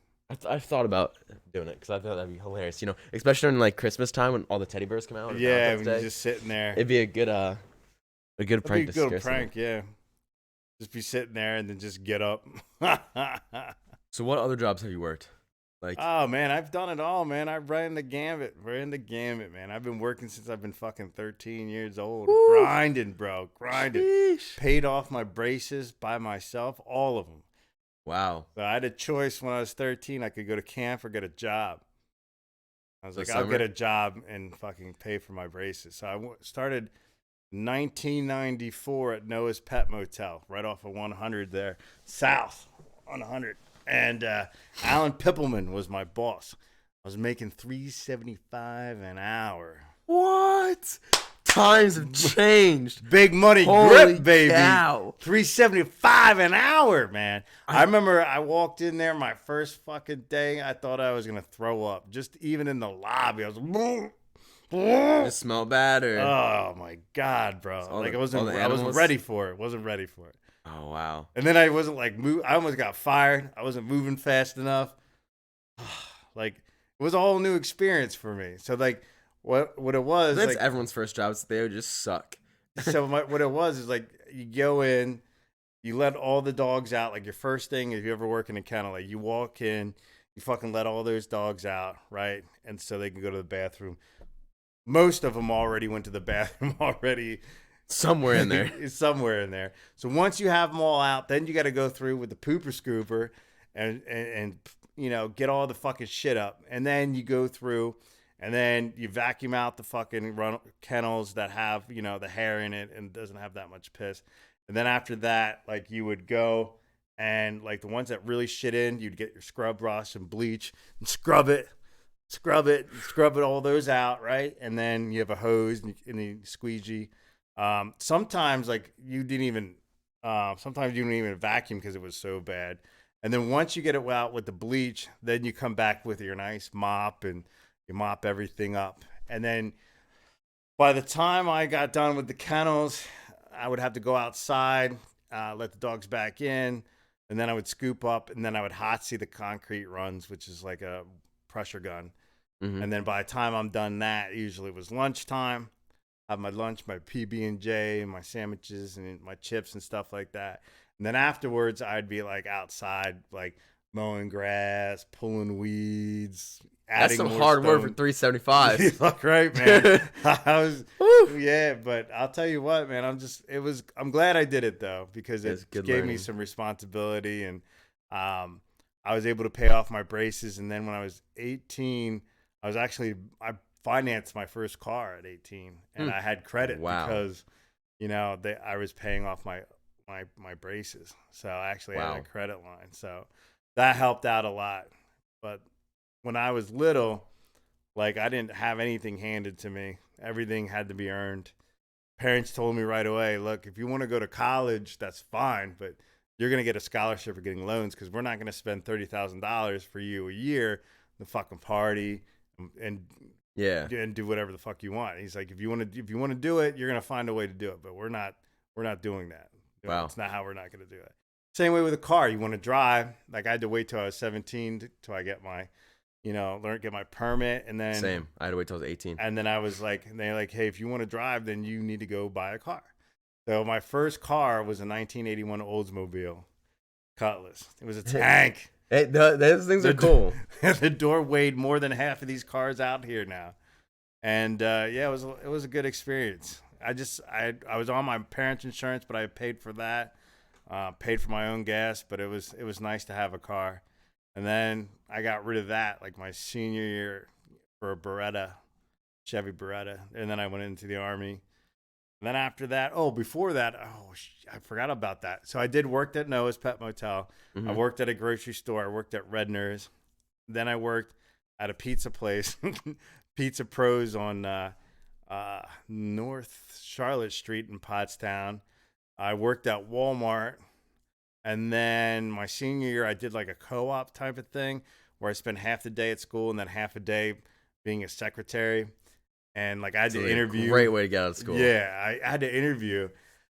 I've thought about doing it because I thought that'd be hilarious. Especially during like Christmas time when all the teddy bears come out. or Yeah, Valentine's when you're Day. just sitting there. It'd be a good That'd prank be to a good scare someone. prank, yeah. Just be sitting there and then just get up. So what other jobs have you worked? Like, Oh man, I've done it all, man. I've ran the gambit. Man. I've been working since I've been fucking 13 years old. Woo. Grinding, bro. Grinding. sheesh. Paid off my braces by myself, all of them. Wow. So I had a choice when I was 13. I could go to camp or get a job. I was So like, I'll summer? get a job and fucking pay for my braces. So I started 1994 at Noah's Pet Motel, right off of 100 there, south 100. And Alan Pippelman was my boss. I was making $3.75 an hour. What? Times have changed. Big money Holy grip, baby. cow. $3.75 an hour, man. I remember I walked in there my first fucking day. I thought I was gonna throw up. Just even in the lobby, I was. Does it smell bad or? Oh my god, bro! all Like the- I wasn't all the ready for it. Wasn't ready for it. Oh wow. And then I wasn't like I almost got fired. I wasn't moving fast enough. Like it was a whole new experience for me. So like what it was That's like everyone's first job. They would just suck. so what it was is like you go in, you let all the dogs out. Like your first thing, if you ever work in a kennel, like you walk in, you fucking let all those dogs out, right? And so they can go to the bathroom. Most of them already went to the bathroom already. Somewhere in there. It's somewhere in there. So once you have them all out, then you got to go through with the pooper scooper and get all the fucking shit up. And then you go through and then you vacuum out the fucking kennels that have, the hair in it and doesn't have that much piss. And then after that, like you would go and like the ones that really shit in, you'd get your scrub brush and bleach and scrub it, all those out, right? And then you have a hose and you squeegee Sometimes like sometimes you didn't even vacuum because it was so bad. And then once you get it out with the bleach, then you come back with your nice mop and you mop everything up. And then by the time I got done with the kennels, I would have to go outside, let the dogs back in, and then I would scoop up, and then I would hot see the concrete runs, which is like a pressure gun. Mm-hmm. And then by the time I'm done that, usually it was lunchtime. Have my lunch, my PB and J, my sandwiches, and my chips and stuff like that. And then afterwards, I'd be like outside, like mowing grass, pulling weeds, That's adding some more hard work for stone. You 375. look right, man. I was, Woo. yeah, but I'll tell you what, man. I'm glad I did it though because it It's good gave me learning. some responsibility, and um, I was able to pay off my braces. And then when I was 18, I financed my first car at 18, and Hmm. I had credit Wow. because, I was paying off my braces, so I actually had a Wow. credit line, so that helped out a lot. But when I was little, like I didn't have anything handed to me. Everything had to be earned. Parents told me right away, look, if you want to go to college, that's fine, but you're going to get a scholarship or getting loans because we're not going to spend $30,000 for you a year to fucking party and Yeah. and do whatever the fuck you want. He's like, if you want to do it, you're going to find a way to do it, but we're not doing that. Wow. It's not how we're not going to do it. Same way with a car. You want to drive, like I had to wait till I was 17 till I get my get my permit, and then Same. I had to wait till I was 18. I was like, and they're like, hey, if you want to drive, then you need to go buy a car. So my first car was a 1981 Oldsmobile Cutlass. It was a tank. Hey, those things are The, cool. the door weighed more than half of these cars out here now, and yeah, it was a good experience. I was on my parents' insurance, but I paid for that, paid for my own gas, but it was nice to have a car. And then I got rid of that like my senior year for a Beretta, Chevy Beretta. And then I went into the Army. And then after that, before that, I forgot about that. So I did work at Noah's Pet Motel. I Mm-hmm. worked at a grocery store. I worked at Redner's. Then I worked at a pizza place, Pizza Pros on North Charlotte Street in Pottstown. I worked at Walmart. And then my senior year, I did like a co-op type of thing where I spent half the day at school and then half a day being a secretary. And like I had It's to a interview. great way to get out of school. Yeah, I had to interview.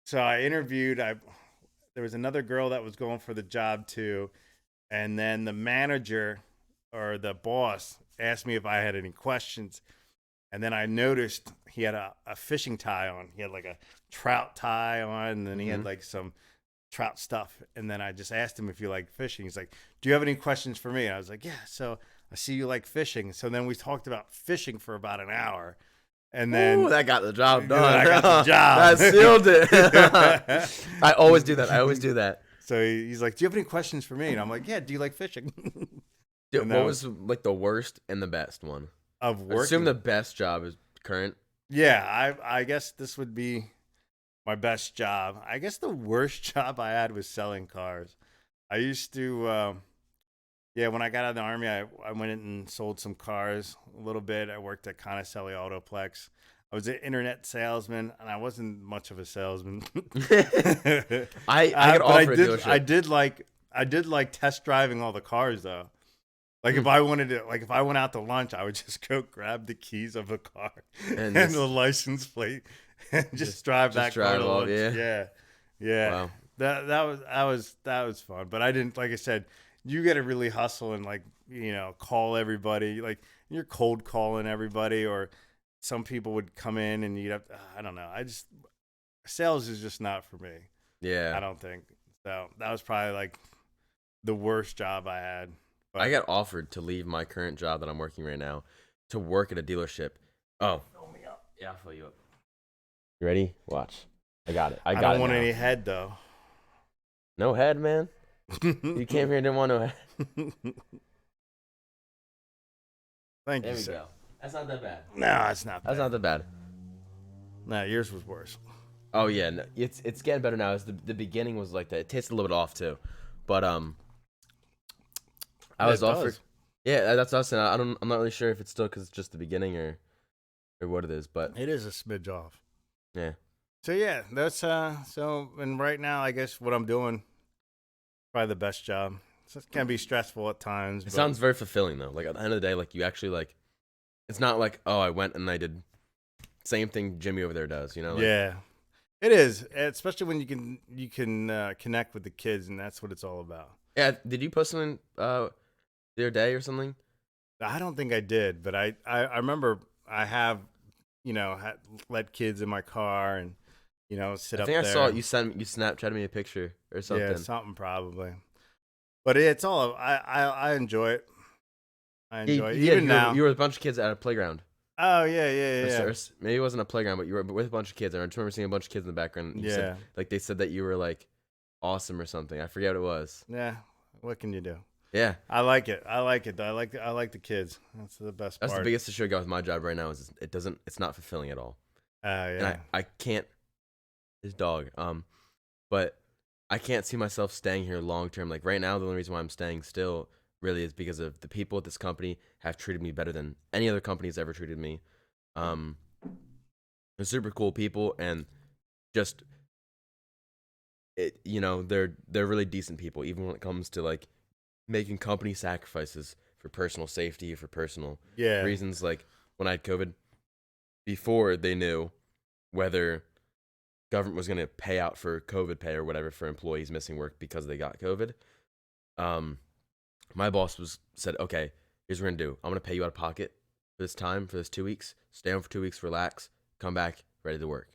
So I interviewed. There was another girl that was going for the job too, and then the manager or the boss asked me if I had any questions. And then I noticed he had a fishing tie on. He had like a trout tie on, and then he had Mhm. like some trout stuff. And then I just asked him if you like fishing. He's like, "Do you have any questions for me?" And I was like, "Yeah." So I see you like fishing. So then we talked about fishing for about an hour, and Ooh, then that got the job done. I got the job. That sealed it. I always do that. I always do that. So he's like, "Do you have any questions for me?" And I'm like, "Yeah." Do you like fishing? Dude, And what was like the worst and the best one? of Assume working? the best job is current. Yeah, I guess this would be my best job. I guess the worst job I had was selling cars. I used to, yeah, when I got out of the Army, I went in and sold some cars a little bit. I worked at Conacelli Autoplex. I was an internet salesman, and I wasn't much of a salesman. I could But offer a dealership. I did like test driving all the cars though. Like Hmm. if I wanted to, like if I went out to lunch, I would just go grab the keys of a car And and just- the license plate and just drive just that car drive to off, lunch. yeah. Yeah. Wow. That was fun. But I didn't, like I said, you got to really hustle and like call everybody. Like you're cold calling everybody, or some people would come in and you'd have. I don't know. Sales is just not for me. I Yeah. don't think so. That was probably like the worst job I had. But I got offered to leave my current job that I'm working right now to work at a dealership. Oh. fill me up. Yeah, I'll fill you up. You ready? Watch. I got it. I got don't it want now. any head though. No head, man. You came here and didn't want no head. Thank There you, we sir. go. That's not that bad. No, it's not. That's not that bad. No, yours was worse. Oh yeah, no, it's getting better now. The beginning was like that. It tasted a little bit off too, but I Yeah, was it offered. does. Yeah, that's us, and I'm not really sure if it's still because it's just the beginning or what it is, but It is a smidge off. yeah. So yeah, that's so and right now I guess what I'm doing probably the best job. So it can be stressful at times, It but sounds very fulfilling though. Like at the end of the day, like you actually like. It's not like, oh, I went and I did same thing Jimmy over there does. You know, like yeah, it is. Especially when you can connect with the kids, and that's what it's all about. yeah. Did you post something the other day or something? I don't think I did, but I remember I have let kids in my car and sit I up think I saw it. there. You Snapchatted me a picture or Yeah, something. something probably. But it's all I enjoy it. I Yeah, enjoy it yeah. even now. You were with a bunch of kids at a playground. Oh yeah, yeah, Or, yeah, maybe it wasn't a playground, but you were with a bunch of kids. I remember seeing a bunch of kids in the background. You said yeah, like they said that you were like awesome or something. I forget what it was. yeah. What can you do? Yeah, I like it. I like it. I like the kids. That's the best that's the part. biggest issue I got with my job right now is it's not fulfilling at all, and Yeah. I can't this dog but I can't see myself staying here long term. Like right now, the only reason why I'm staying still really is because of the people at this company have treated me better than any other company has ever treated me. Um, they're super cool people and just they're really decent people even when it comes to like making company sacrifices for personal safety or for personal Yeah. reasons. Like when I had COVID, before they knew whether government was going to pay out for COVID pay or whatever for employees missing work because they got COVID. Um, my boss said, okay, here's what we're gonna do. I'm gonna pay you out of pocket for this time for this 2 weeks. Stay home for 2 weeks, relax, come back ready to work.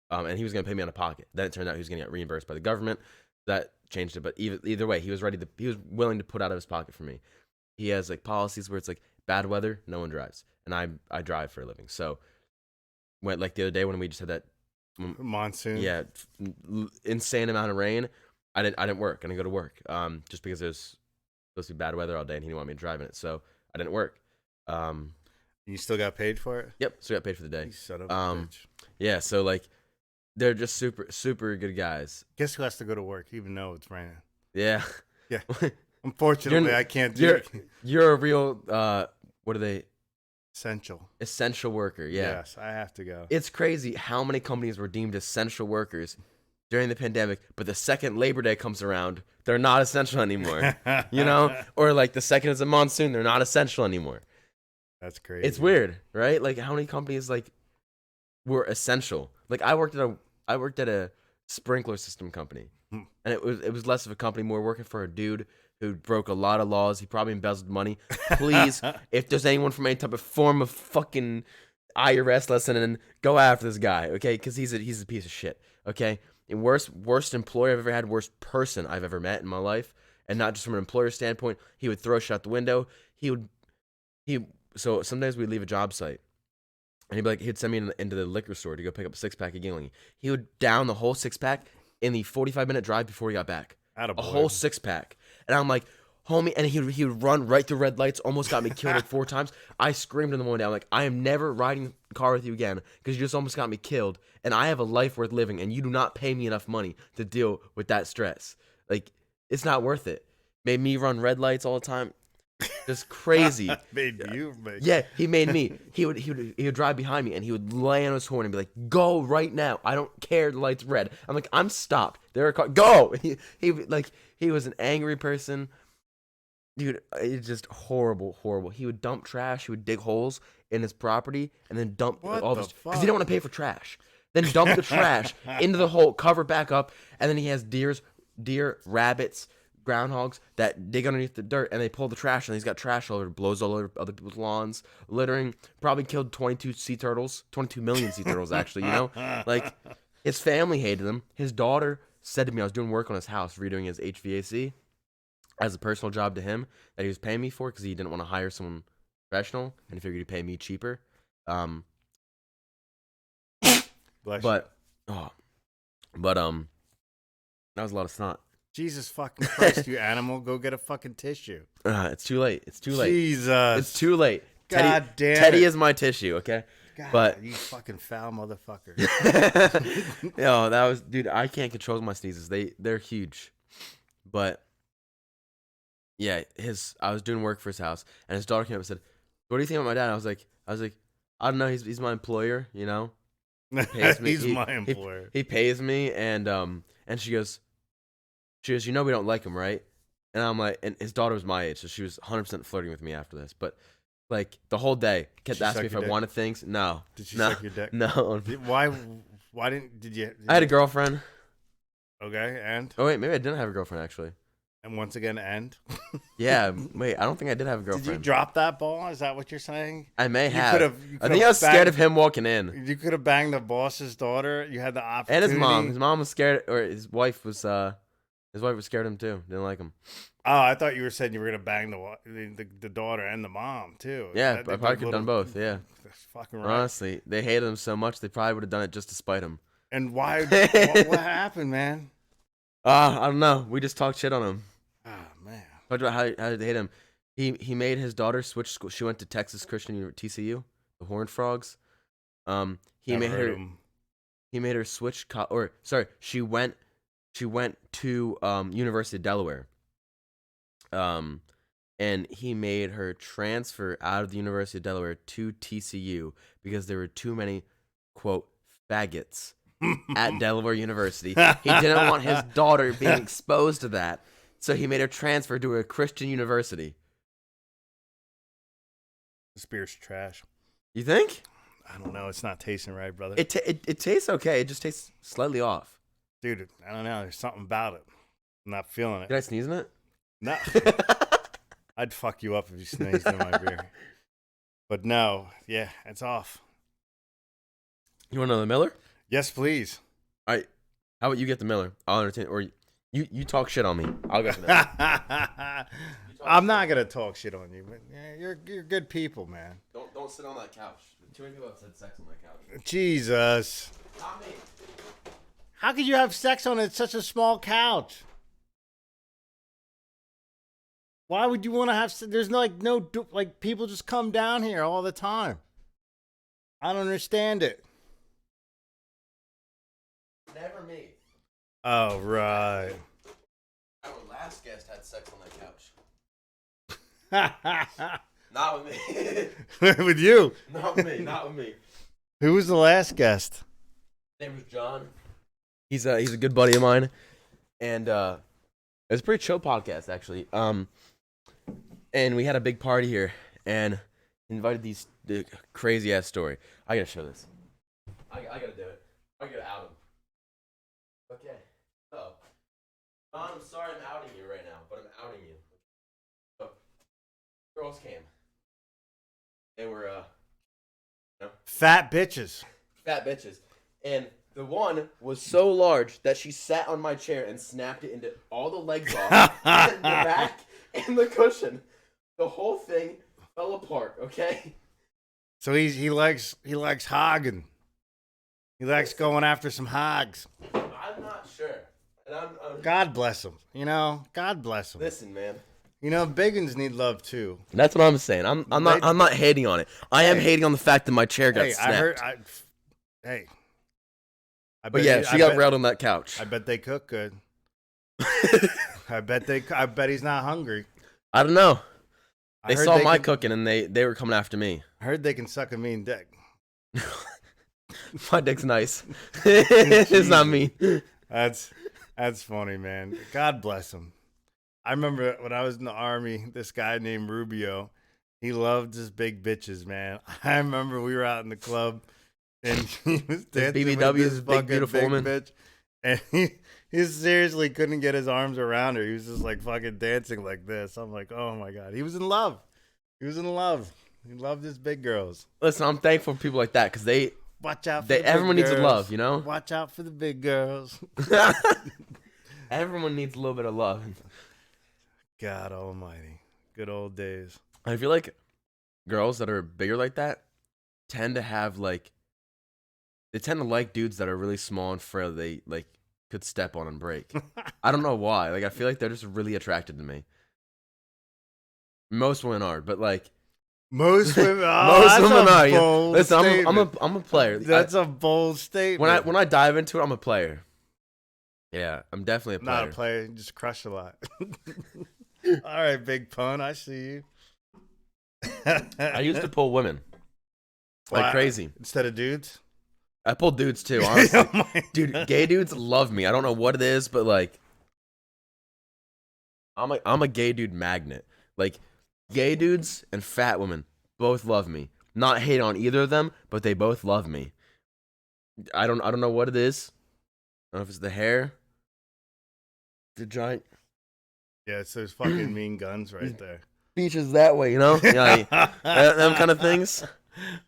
And he was gonna pay me out of pocket. Then it turned out he was gonna get reimbursed by the government. That changed it, but either way, he was willing to put out of his pocket for me. He has like policies where it's like bad weather, no one drives, and I drive for a living. So when like the other day when we just had that Monsoon. yeah, insane amount of rain. I didn't work. I didn't go to work. Just because there's supposed to be bad weather all day and he didn't want me to drive in it, so I didn't work. Um, You still got paid for it? yep. So I got paid for the day. You son of a bitch. Yeah. So like, they're just super good guys. Guess who has to go to work even though it's raining? Yeah. Yeah. Unfortunately, I can't do it. You're a real what are they? Essential. Essential worker. Yeah. Yes, I have to go. It's crazy how many companies were deemed essential workers during the pandemic, but the second Labor Day comes around, they're not essential anymore. Or like the second is a monsoon, they're not essential anymore. That's crazy. It's weird, right? Like how many companies like were essential? Like I worked at a sprinkler system company, and it was less of a company, more working for a dude who broke a lot of laws. He probably embezzled money. Please, if there's anyone from any type of form of fucking IRS listening, go after this guy, okay? Because he's a piece of shit, okay? And worst employer I've ever had, worst person I've ever met in my life, and not just from an employer standpoint. He would throw shit out the window. So sometimes we'd leave a job site, and he'd send me into the liquor store to go pick up a 6-pack of Yingling. He would down the whole 6-pack in the 45-minute drive before he got back. Attaboy. A whole 6-pack. And I'm like, homie, and he would run right through red lights, almost got me killed like 4 times. I screamed in the morning, I'm like, I am never riding a car with you again because you just almost got me killed, and I have a life worth living, and you do not pay me enough money to deal with that stress. Like, it's not worth it. Made me run red lights all the time. Just crazy. Made you. Yeah, he made me. He would drive behind me and he would lay on his horn and be like, "Go right now! I don't care. The light's red." I'm like, "I'm stopped. There are cars. Go!" He was an angry person, dude. It's just horrible. He would dump trash. He would dig holes in his property and then dump What all the this because fuck? he didn't want to pay for trash. Then dump the trash into the hole, cover back up, and then he has deer, rabbits, groundhogs that dig underneath the dirt and they pull the trash and he's got trash all over, blows all over other people's lawns, littering. Probably killed 22 million sea turtles actually, like his family hated him. His daughter said to me, I was doing work on his house, redoing his HVAC as a personal job to him that he was paying me for because he didn't want to hire someone professional and he figured he'd pay me cheaper. Bless But that was a lot of snot. Jesus fucking Christ, you animal. Go get a fucking tissue. It's too late. Jesus. It's too late. God damn Teddy it. is my tissue, okay? God, But you fucking foul motherfucker. Yo, that was dude, I can't control my sneezes. They're huge. But yeah, I was doing work for his house and his daughter came up and said, "What do you think about my dad?" I was like, I don't know, he's my employer, Pays me. He's my employer. He pays me, and she goes, you know we don't like him, right? And I'm like, and his daughter was my age, so she was 100% flirting with me after this. But like the whole day, kept She asking me suck if I your dick? wanted things. No, Did she no, suck your dick? no. Why? Why did you? I had a girlfriend. Okay, and Oh wait, maybe I didn't have a girlfriend actually. once again, and Yeah, wait, I don't think I did have a did you girlfriend. drop that ball? Is that what you're saying? I may You have. could have. I think I was scared of him walking in. You could have banged the boss's daughter. You had the And opportunity. his mom. His mom was scared, or his wife was scared of him too. Didn't like him. Oh, I thought you were saying you were gonna bang the daughter and the mom too. Yeah, That- I probably could have done both. Yeah, That's fucking right. honestly, they hated him so much they probably would have done it just to spite him. And why? what happened, man? I don't know. We just talked shit on him. Oh man. Talked about how they hate him. He made his daughter switch school. She went to Texas Christian TCU, the Horned Frogs. He Never made heard her. of him. He made her switch. She went to University of Delaware. And he made her transfer out of the University of Delaware to TCU because there were too many, quote, faggots at Delaware University. He didn't want his daughter being exposed to that, so he made her transfer to a Christian university. This beer's trash. You think? I don't know. It's not tasting right, brother. It tastes okay. It just tastes slightly off. Dude, I don't know. There's something about it. I'm not feeling it. Did I sneeze in it? No. I'd fuck you up if you sneezed in my beer. But no, yeah, it's off. You want another Miller? Yes, please. All right. How about you get the Miller? I'll entertain. Or you talk shit on me. I'll get the Miller. I'm not gonna talk shit on you, but yeah, you're good people, man. Don't sit on that couch. Too many people have said sex on that couch. Jesus. Not me. How could you have sex on such a small couch? Why would you want to have? There's no people just come down here all the time. I don't understand it. Never me. Oh right. Our last guest had sex on that couch. Not with me. With you? Not with me. Not with me. Who was the last guest? His name was John. He's a good buddy of mine, and it's a pretty chill podcast actually. And we had a big party here, and invited the crazy ass story. I gotta show this. I gotta do it. I gotta out him. Okay. So, John, I'm sorry I'm outing you right now, but I'm outing you. So, girls came. They were Fat bitches. fat bitches, and the one was so large that she sat on my chair and snapped it into all the legs off, the back, and the cushion. The whole thing fell apart. Okay. So he likes hogging. He likes going after some hogs. I'm not sure. And I'm God bless him. You know, God bless him. listen, man. You know, big uns need love too. That's what I'm saying. I'm not hating on it. I am hating on the fact that my chair got Hey, snapped. Hey. I But yeah, she got railed on that couch. I bet they cook good. I bet he's not hungry. I don't know. I They heard saw my can- cooking and they were coming after me. I heard they can suck a mean dick. My dick's nice. It's not mean. That's funny, man. God bless him. I remember when I was in the army, this guy named Rubio, he loved his big bitches, man. I remember we were out in the club and he was dancing BBW with is this a big, fucking beautiful big woman. bitch, and he seriously couldn't get his arms around her. He was just like fucking dancing like this. I'm like, oh my god, he was in love. He was in love. He loved his big girls. Listen, I'm thankful for people like that because Watch out for the big everyone needs girls. love, you know? Watch out for the big girls. Everyone needs a little bit of love. God almighty. Good old days. I feel like girls that are bigger like that tend to have they tend to like dudes that are really small and frail. They could step on and break. I don't know why. I feel like they're just really attracted to me. Most women are, but Most women, most women are. Yeah. Bold Listen, statement. I'm a player. That's a bold statement. When I dive into it, I'm a player. Yeah, I'm definitely a player. Not a player, you just crush a lot. All right, big pun. I see you. I used to pull women like Wow. crazy. Instead of dudes. I pull dudes too, You honestly. don't mind? Dude, gay dudes love me. I don't know what it is, but like, I'm a gay dude magnet. Like, gay dudes and fat women both love me. Not hate on either of them, but they both love me. I don't know what it is. I don't know if it's the hair, the giant Yeah, it's those fucking mean guns right there. beaches that way, you know? Yeah, like, them kind of things.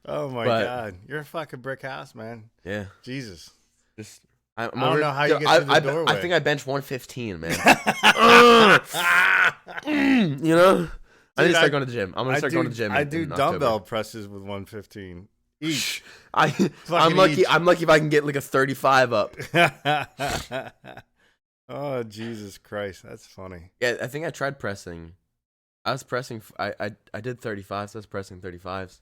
Oh my But god, you're a fucking brick house, man. yeah, Jesus. just I don't know how you get through the doorway. I think I bench 115, man. You know? I need to start going to the gym. I'm gonna start going to the gym. I do in dumbbell October. presses with 115 each. I'm lucky. Each. I'm lucky if I can get like a 35 up. Oh Jesus Christ, that's funny. Yeah, I think I tried pressing. I was pressing. I did 35. So I was pressing 35s.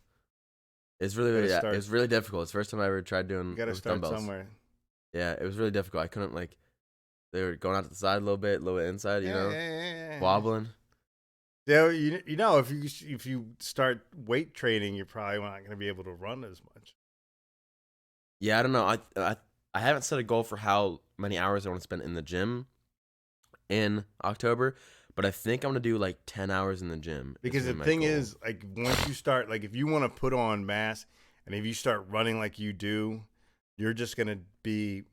It's really Start. it was really difficult. It's the first time I ever tried doing You gotta those start dumbbells. somewhere. Yeah, it was really difficult. I couldn't like. They were going out to the side a little bit inside. You know, Yeah. wobbling. Yeah, you know, if you start weight training, you're probably not going to be able to run as much. Yeah, I don't know. I haven't set a goal for how many hours I want to spend in the gym in October, but I think I'm gonna do like 10 hours in the gym. Because the thing is, like, once you start, like, if you want to put on mass, and if you start running like you do, you're just going to be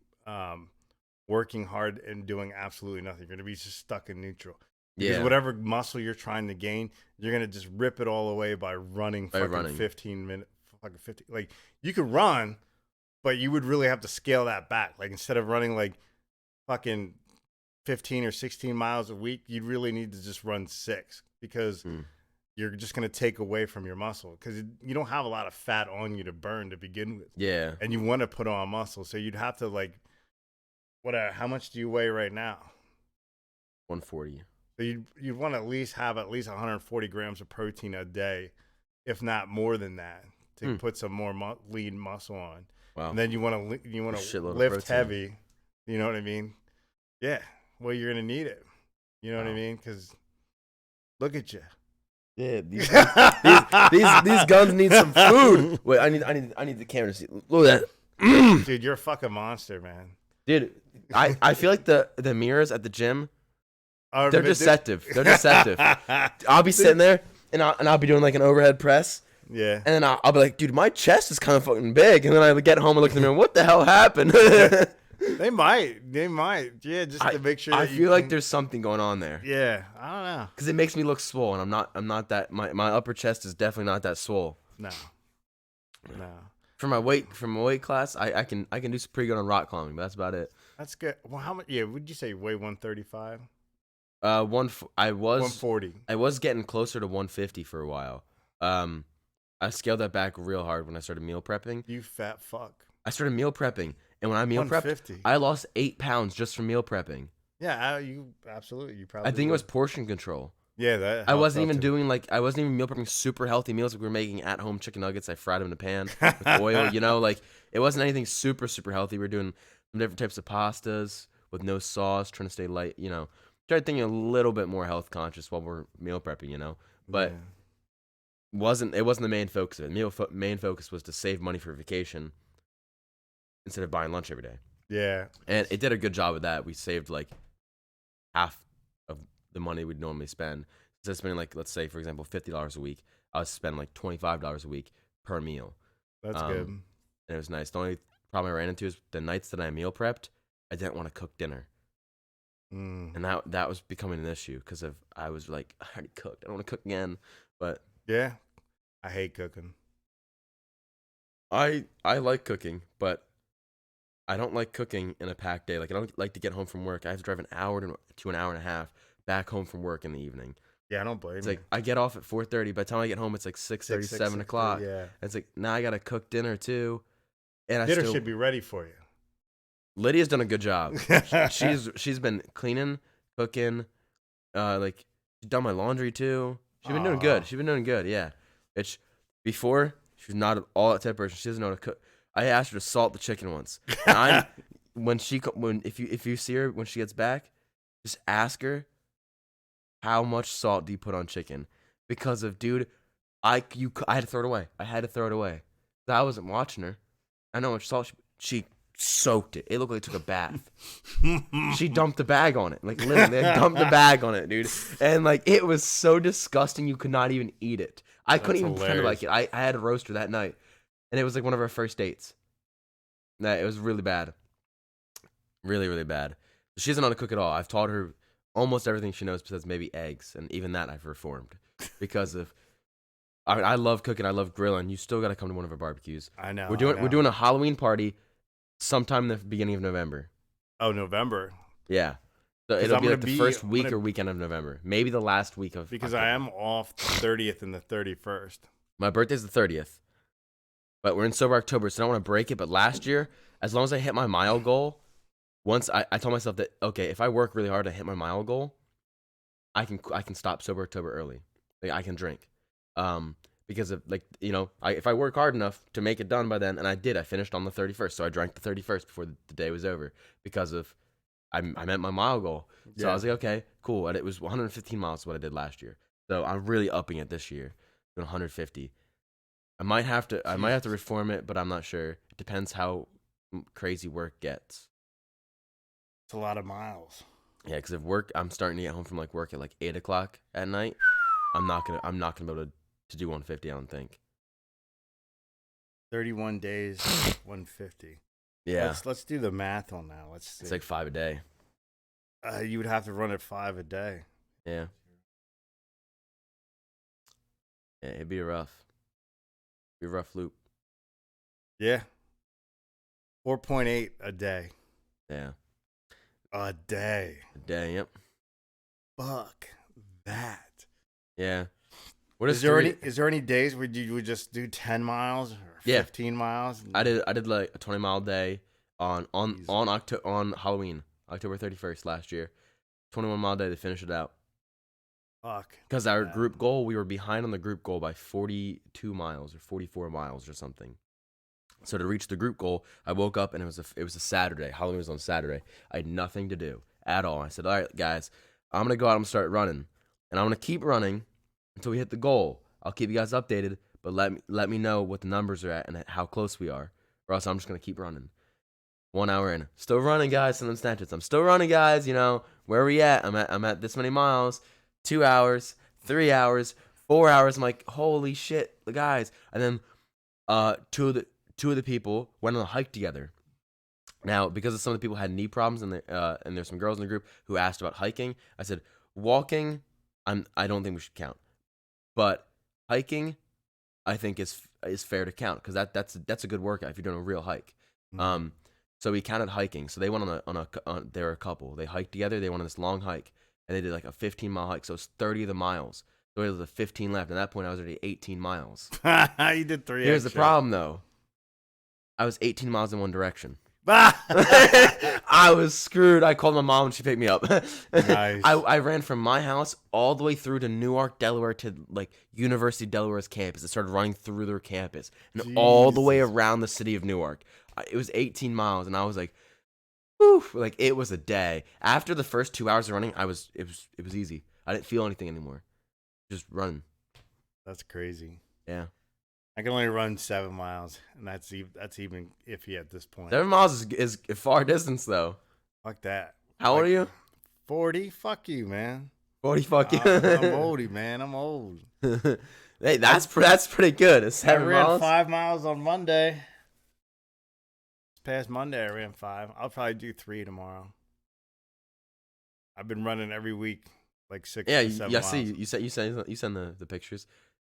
working hard and doing absolutely nothing. You're going to be just stuck in neutral. Because whatever muscle you're trying to gain, you're going to just rip it all away by running 15 minutes. Fucking 50. Like, you could run, but you would really have to scale that back. Like, instead of running like fucking 15 or 16 miles a week, you'd really need to just run 6 because you're just going to take away from your muscle because you don't have a lot of fat on you to burn to begin with. Yeah. And you want to put on muscle. So you'd have to, like, how much do you weigh right now? 140. So you'd want to at least have 140 grams of protein a day, if not more than that, to put some more lean muscle on. Wow. And then you want to lift heavy. You know what I mean? Yeah. Well, you're gonna need it. You know what I mean? Because look at you. Yeah. These guns need some food. Wait, I need the camera to see. Look at that. Dude, you're a fucking monster, man. Dude, I feel like the mirrors at the gym. They're deceptive. They're deceptive. I'll be sitting there and I'll be doing like an overhead press. Yeah. And then I'll be like, dude, my chest is kind of fucking big. And then I get home and look in the mirror. What the hell happened? They might. Yeah, just to make sure. I feel like there's something going on there. Yeah, I don't know. Because it makes me look swole, and I'm not that. My upper chest is definitely not that swole. No. For my weight class, I can do some pretty good on rock climbing, but that's about it. That's good. Well, how much? Yeah, would you say you weigh 135? I was 140. I was getting closer to 150 for a while. I scaled that back real hard when I started meal prepping. You fat fuck. I started meal prepping, and when I meal prepped, I lost 8 pounds just from meal prepping. Yeah, you absolutely. You probably. I think it was portion control. Yeah, that. I wasn't even meal prepping super healthy meals. Like we were making at home chicken nuggets. I fried them in a pan with oil. You know, like it wasn't anything super healthy. We were doing some different types of pastas with no sauce, trying to stay light. You know, tried thinking a little bit more health conscious while we're meal prepping. You know, but. Yeah. It wasn't the main focus of it. Main focus was to save money for vacation instead of buying lunch every day. Yeah. And it did a good job of that. We saved like half of the money we'd normally spend. Instead of spending like, let's say, for example, $50 a week, I was spending like $25 a week per meal. That's good. And it was nice. The only problem I ran into is the nights that I meal prepped, I didn't want to cook dinner. And that was becoming an issue because I was like, I already cooked. I don't want to cook again. But yeah, I hate cooking. I like cooking, but I don't like cooking in a packed day. Like I don't like to get home from work. I have to drive an hour to an hour and a half back home from work in the evening. Yeah, I don't blame you. It's like I get off at 4:30. By the time I get home, it's like 6:30, 7 o'clock. Yeah. It's like now I gotta cook dinner too. And dinner should be ready for you. Lydia's done a good job. she's been cleaning, cooking, like she's done my laundry too. She's been doing good. She's been doing good. Yeah. It's before she's not at all that type of person. She doesn't know how to cook. I asked her to salt the chicken once. If you see her when she gets back, just ask her how much salt do you put on chicken? Because dude, I had to throw it away. I wasn't watching her. I know how much salt. she soaked it. It looked like it took a bath. She dumped the bag on it. Like, literally, they dumped the bag on it, dude. And, like, it was so disgusting you could not even eat it. I couldn't even pretend to like it. I had a roaster that night. And it was, like, one of our first dates. It was really bad. Really, really bad. She doesn't know how to cook at all. I've taught her almost everything she knows besides maybe eggs. And even that I've reformed. Because of... I love cooking. I love grilling. You still got to come to one of our barbecues. I know. We're doing a Halloween party sometime in the beginning of November. Oh, November. Yeah. So it'll be like the first week or weekend of November. Maybe the last week of Because October. I am off the 30th and the 31st. My birthday's the 30th. But we're in sober October, so I don't want to break it. But last year, as long as I hit my mile goal, once I told myself that, okay, if I work really hard to hit my mile goal, I can stop sober October early. Like, I can drink. Because of, like, you know, if I work hard enough to make it done by then, and I did, I finished on the 31st, so I drank the 31st before the day was over because of I met my mile goal. So I was like, okay, cool, and it was 115 miles what I did last year. So I'm really upping it this year, doing 150. I might have to reform it, but I'm not sure. It depends how crazy work gets. It's a lot of miles. Yeah, because if work, I'm starting to get home from like work at like 8:00 at night. I'm not gonna be able to do 150. I don't think. 31 days, 150. Yeah, Let's do the math on that. Let's see. it's like 5 a day. You would have to run it 5 a day. Yeah. Yeah, it'd be a rough loop. Yeah. 4.8 a day. Yeah. A day. A day. Yep. Fuck that. Yeah. Is there any days where you would just do 10 miles or 15 miles? I did like a 20-mile day on Halloween, October 31st last year. 21-mile day to finish it out. Fuck. Because our group goal, we were behind on the group goal by 42 miles or 44 miles or something. So to reach the group goal, I woke up and it was a Saturday. Halloween was on Saturday. I had nothing to do at all. I said, all right, guys, I'm going to go out and start running. And I'm going to keep running until we hit the goal. I'll keep you guys updated, but let me know what the numbers are at and how close we are, or else I'm just going to keep running. 1 hour in. Still running, guys. Send them Snapchats. I'm still running, guys. You know, where are we at? I'm at this many miles. 2 hours, 3 hours, 4 hours. I'm like, holy shit, guys. And then two of the people went on a hike together. Now, because some of the people had knee problems and there's some girls in the group who asked about hiking, I said, walking, I don't think we should count. But hiking, I think is fair to count because that's a good workout if you're doing a real hike. Mm-hmm. So we counted hiking. So they went they were a couple. They hiked together. They went on this long hike and they did like a 15-mile hike. So it's 30 of the miles. So it was a 15 left. At that point, I was already 18 miles. You did 3. Here's the problem though. I was 18 miles in one direction. Nice. I was screwed. I called my mom and she picked me up. Nice. I ran from my house all the way through to Newark, Delaware, to like University of Delaware's campus. I started running through their campus and all the way around the city of Newark. It was 18 miles and I was like, whew, like it was a day. After the first 2 hours of running, it was easy. I didn't feel anything anymore. Just run. That's crazy. Yeah. I can only run 7 miles, and that's even iffy at this point. 7 miles is a far distance, though. Fuck that. How old are you? 40. Fuck you, man. 40. Fuck you. I'm oldie, man. I'm old. Hey, that's pretty good. It's 7 miles. I ran 5 miles on Monday. This past Monday, I ran 5. I'll probably do 3 tomorrow. I've been running every week, like 6 to 7 miles. Yeah. See, you send the pictures.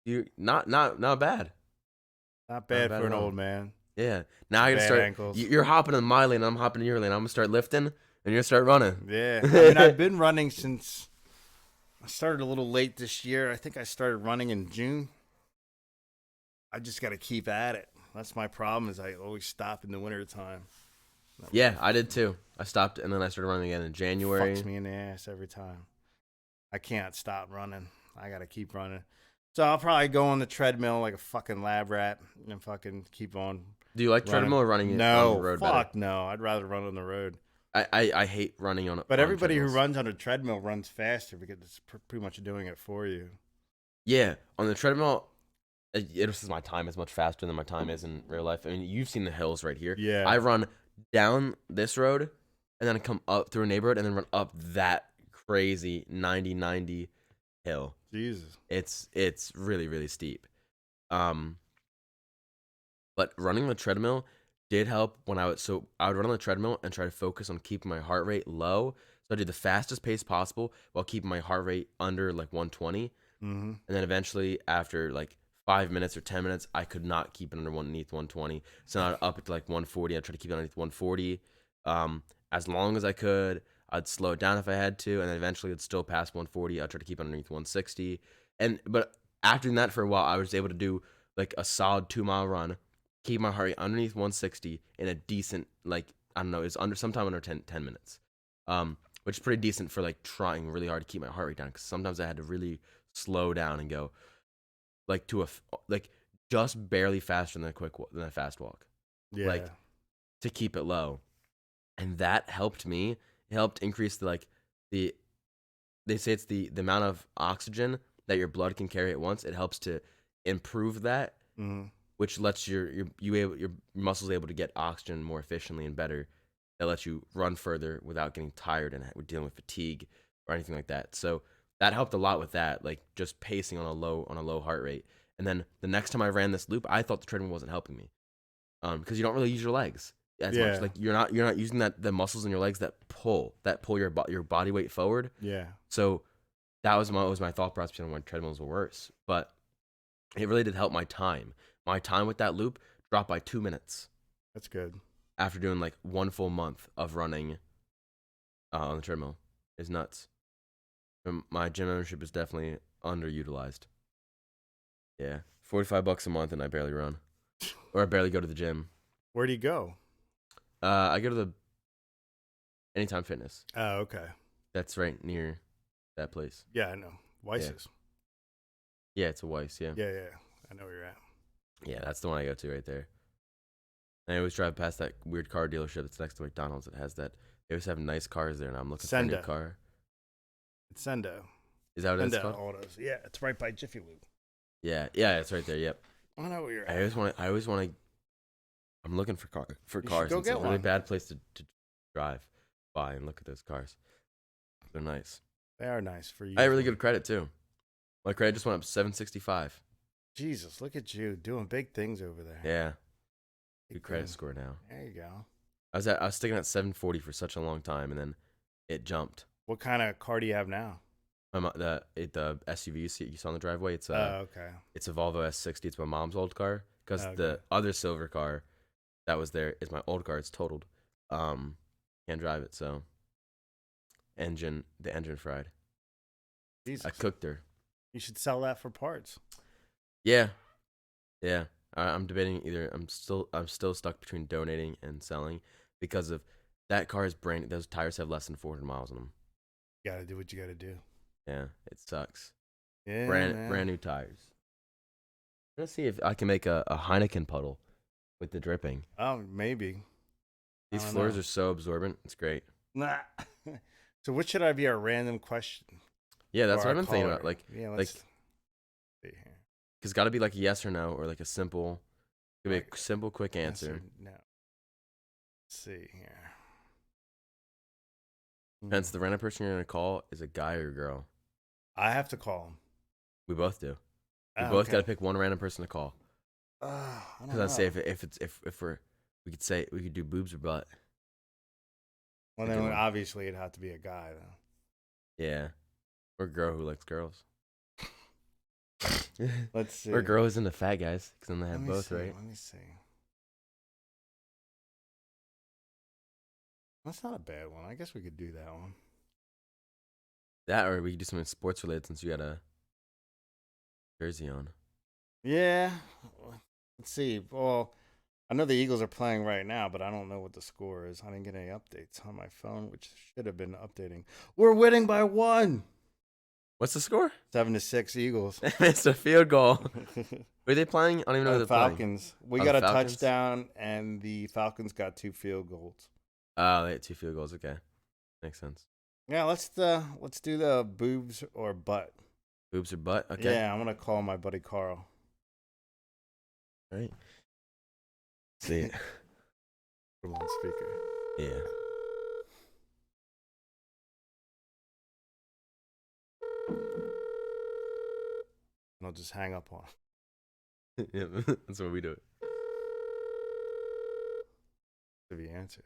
You not bad. Not bad for an old man. Yeah. Now I gotta start. Ankles. You're hopping in my lane. I'm hopping in your lane. I'm gonna start lifting, and you're gonna start running. Yeah. I mean, I've been running since I started a little late this year. I think I started running in June. I just got to keep at it. That's my problem. Is I always stop in the wintertime. Yeah, I did too. I stopped and then I started running again in January. Fucks me in the ass every time. I can't stop running. I got to keep running. So I'll probably go on the treadmill like a fucking lab rat and fucking keep on. Do you like treadmill or running on the road better? Fuck no. I'd rather run on the road. I hate running on. But everybody who runs on a treadmill runs faster because it's pretty much doing it for you. Yeah, on the treadmill, It my time is much faster than my time is in real life. I mean, you've seen the hills right here. Yeah. I run down this road and then come up through a neighborhood and then run up that crazy 90 hill. Jesus. It's really really steep. Um, but running the treadmill did help when I would run on the treadmill and try to focus on keeping my heart rate low. So I do the fastest pace possible while keeping my heart rate under like 120. Mm-hmm. And then eventually after like 5 minutes or 10 minutes, I could not keep it underneath 120. So I'd up it to like 140. I'd try to keep it underneath 140 as long as I could. I'd slow it down if I had to, and then eventually it'd still pass 140. I'd try to keep it underneath 160. But after doing that for a while, I was able to do like a solid 2 mile run, keep my heart rate underneath 160 in a decent, like, I don't know, it's sometime under 10 minutes. Which is pretty decent for like trying really hard to keep my heart rate down, because sometimes I had to really slow down and go like like just barely faster than a fast walk, Yeah. like to keep it low, and that helped me. It helped increase the they say it's the amount of oxygen that your blood can carry at once. It helps to improve that, Mm-hmm. which lets your muscles able to get oxygen more efficiently and better. That lets you run further without getting tired and dealing with fatigue or anything like that. So that helped a lot with that, like just pacing on a low heart rate. And then the next time I ran this loop, I thought the treadmill wasn't helping me, because you don't really use your legs as much. Yeah. Like you're not using the muscles in your legs that pull your body weight forward. Yeah. So that was my thought process on when treadmills were worse. But it really did help my time. My time with that loop dropped by 2 minutes That's good. after doing like one full month of running on the treadmill. It's nuts. My gym membership is definitely underutilized. Yeah, $45 a month, and I barely run, or I barely go to the gym. Where do you go? I go to the Anytime Fitness. Oh, okay. That's right near that place. Yeah, I know. Weiss's. Yeah, it's a Weiss. Yeah, Yeah, yeah. I know where you're at. yeah, that's the one I go to right there. And I always drive past that weird car dealership that's next to McDonald's. It has that. They always have nice cars there, and I'm looking for a new Senda. car. It's Sendo. Is that what it's Senda called? Autos. Yeah, it's right by Jiffy Lube. Yeah, it's right there. Yep. I know where you're I at. always want to. I'm looking for cars. go It's get a really one. bad place to drive by and look at those cars. They're nice. They are nice for you. I have really good credit too. My credit just went up 765. Jesus, look at you doing big things over there. Yeah, Big good credit things. score now. There you go. I was sticking at 740 for such a long time, and then it jumped. What kind of car do you have now? The SUV you saw in the driveway. It's Okay. it's a Volvo S60. It's my mom's old car, because Okay. the other silver car that was there is my old car. It's totaled. Can't drive it, so the engine fried. Jesus. I cooked her. You should sell that for parts. Yeah. I'm debating either. I'm still stuck between donating and selling, because of that car is brand. Those tires have less than 400 miles on them. You gotta do what you gotta do. Yeah, it sucks. Yeah, Brand new tires. Let's see if I can make a Heineken puddle with the dripping. Oh, maybe. These don't floors know. are so absorbent. It's great. Nah. So what should I be a random question? Yeah, that's for what our I've been thinking caller? about. Like, Yeah, let's see here. it's got to be like a yes or no, or like a simple. Could be Like, a simple, quick Yes answer. or no. Let's see here. Hence, the random person you're gonna call is a guy or a girl. I have to call him. We both do. We Oh, both okay. got to pick one random person to call. I don't Because know. I'd say we could say we could do boobs or butt. Well, a good then one. obviously it'd have to be a guy, though. Yeah, or a girl who likes girls. Let's see. Or a girl who's into fat guys, because then they Let have me both, see, right? Let me see. That's not a bad one. I guess we could do that one. That, or we could do something sports related, since you got a jersey on. Yeah. Let's see. Well, I know the Eagles are playing right now, but I don't know what the score is. I didn't get any updates on my phone, which should have been updating. We're winning by 1. What's the score? 7-6 Eagles. It's a field goal. Who are they playing? I don't even know who they're playing. Falcons. We Oh, got the a Falcons? touchdown, and the Falcons got 2 field goals. Oh, they had 2 field goals. Okay, makes sense. Yeah, let's do the boobs or butt. Boobs or butt? Okay. Yeah, I'm gonna call my buddy Carl. Right. See it. Put him on speaker. Yeah. And I'll just hang up on him. Yeah, that's what we do. If he answers.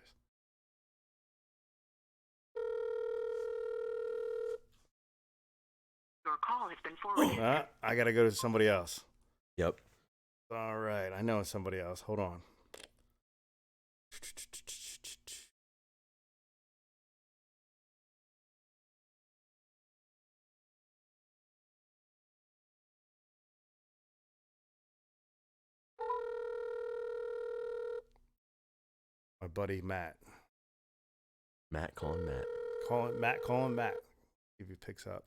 Your call has been forwarded. I gotta go to somebody else. Yep. All right, I know somebody else. Hold on. My buddy Matt. Matt calling Matt. Call him Matt. See if he picks up.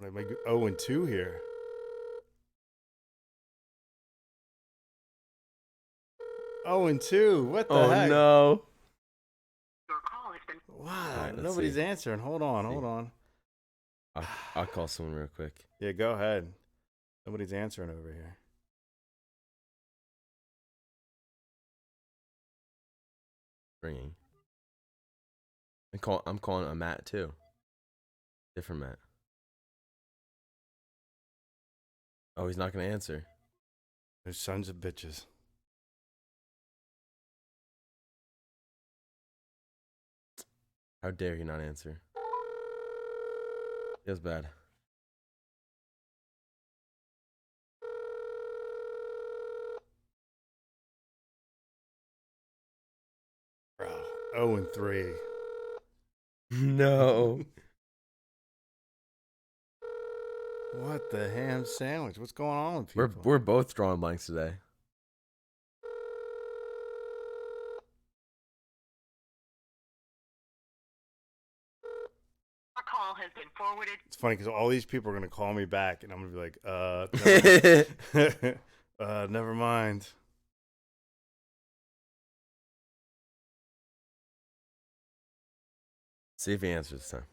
I might go 0-2 here. Oh, and 2. What the heck? No. Your call has been. Wow, All right, let's nobody's see. answering. Hold on. I'll call someone real quick. Yeah, go ahead. Nobody's answering over here. Ringing. I'm calling a Matt too. Different Matt. Oh, he's not gonna answer. Those sons of bitches. How dare he not answer? Feels bad. Bro, 0-3. No. What the ham sandwich? What's going on with people? We're both drawing blanks today. Your call has been forwarded. It's funny because all these people are gonna call me back, and I'm gonna be like, never mind. See if he answers this time.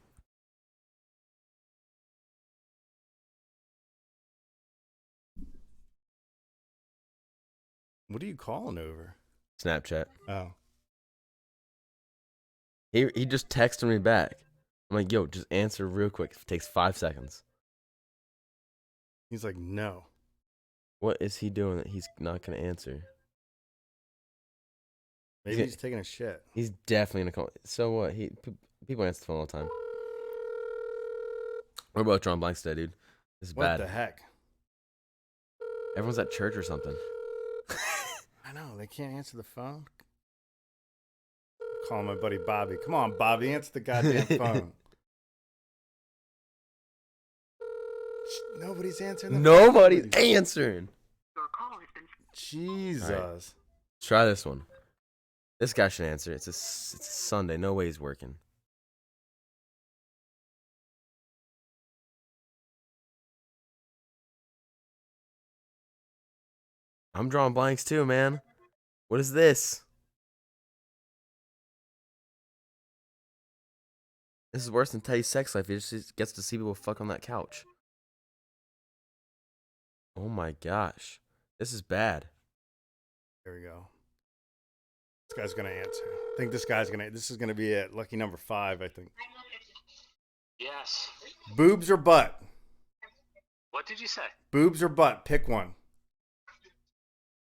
What are you calling over? Snapchat. Oh, He just texted me back. I'm like, yo, just answer real quick. It takes 5 seconds. he's like, no. What is he doing that he's not gonna answer? Maybe he's taking a shit. He's definitely gonna call. So what? People answer the phone all the time. We're both drawing blanks today, dude. This is What bad. the heck? Everyone's at church or something. I know they can't answer the phone. Call my buddy Bobby. Come on, Bobby, answer the goddamn phone. Nobody's answering the Nobody's phone. answering. Your call has been. Jesus. All right. Let's try this one. This guy should answer. It's a Sunday. No way he's working. I'm drawing blanks too, man. What is this? This is worse than Teddy's sex life. He just gets to see people fuck on that couch. Oh my gosh. This is bad. There we go. This guy's gonna answer. I think this is gonna be it. Lucky number 5, I think. Yes. Boobs or butt? What did you say? Boobs or butt? Pick one.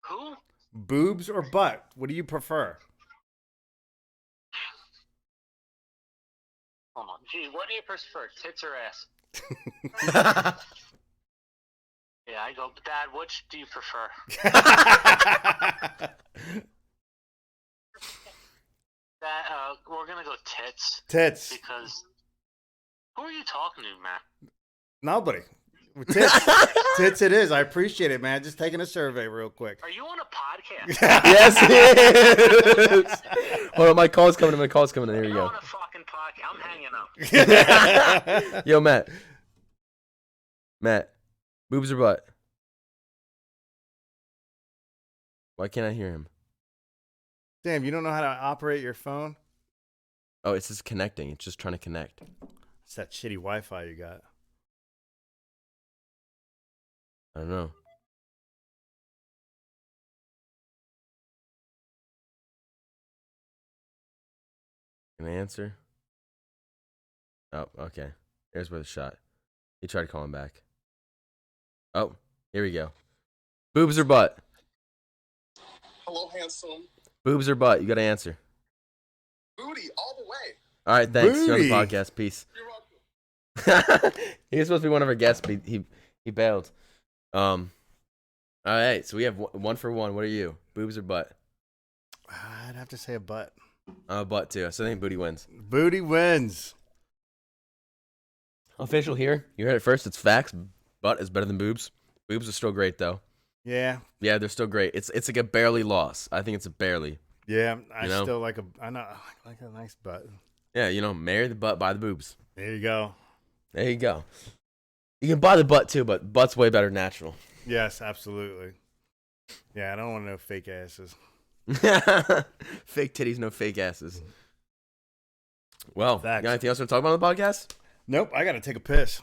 Who? Boobs or butt? What do you prefer? Hold on. Gee, what do you prefer, tits or ass? Yeah, I go, Dad, which do you prefer? We're gonna go tits. Tits. Because who are you talking to, man? Nobody. Tits. Tits it is. I appreciate it, man. Just taking a survey real quick. Are you on a podcast? Yes, he is. Hold on, my call's coming in. Here we You're go. on a fucking podcast. I'm hanging up. Yo, Matt. Boobs or butt? Why can't I hear him? Damn, you don't know how to operate your phone? Oh, it's just connecting. It's just trying to connect. It's that shitty Wi-Fi you got. I don't know. An answer. Oh, okay. Here's where the shot. He tried calling back. Oh, here we go. Boobs or butt? Hello, handsome. Boobs or butt? You got to answer. Booty all the way. All right, thanks. You're on the Booty. podcast. Peace. You're welcome. He was supposed to be one of our guests, but he bailed. All right, so we have one for one. What are you? Boobs or butt? I'd have to say a butt. Butt too. So I think booty wins. Booty wins. Official here. You heard it first. It's facts. Butt is better than boobs. Boobs are still great though. Yeah. Yeah, they're still great. It's like a barely loss. I think it's a barely. Yeah. I You know? still like I like a nice butt. Yeah, marry the butt, buy the boobs. There you go. There you go. You can buy the butt too, but butt's way better natural. Yes, absolutely. Yeah, I don't want no fake asses. Fake titties, no fake asses. Well, you Facts. got anything else to talk about on the podcast? Nope, I got to take a piss.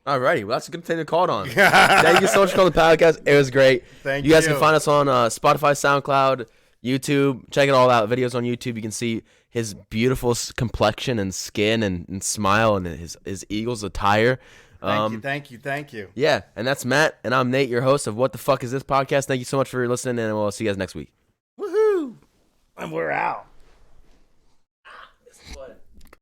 Alrighty, well, that's a good thing to call it on. Thank you so much for calling the podcast. It was great. Thank You guys can find us on Spotify, SoundCloud, YouTube. Check it all out. Videos on YouTube. You can see his beautiful complexion and skin and smile and his Eagles attire. Thank you. Yeah, and that's Matt, and I'm Nate, your host of What the Fuck Is This Podcast. Thank you so much for listening, and we'll see you guys next week. Woohoo! And we're out.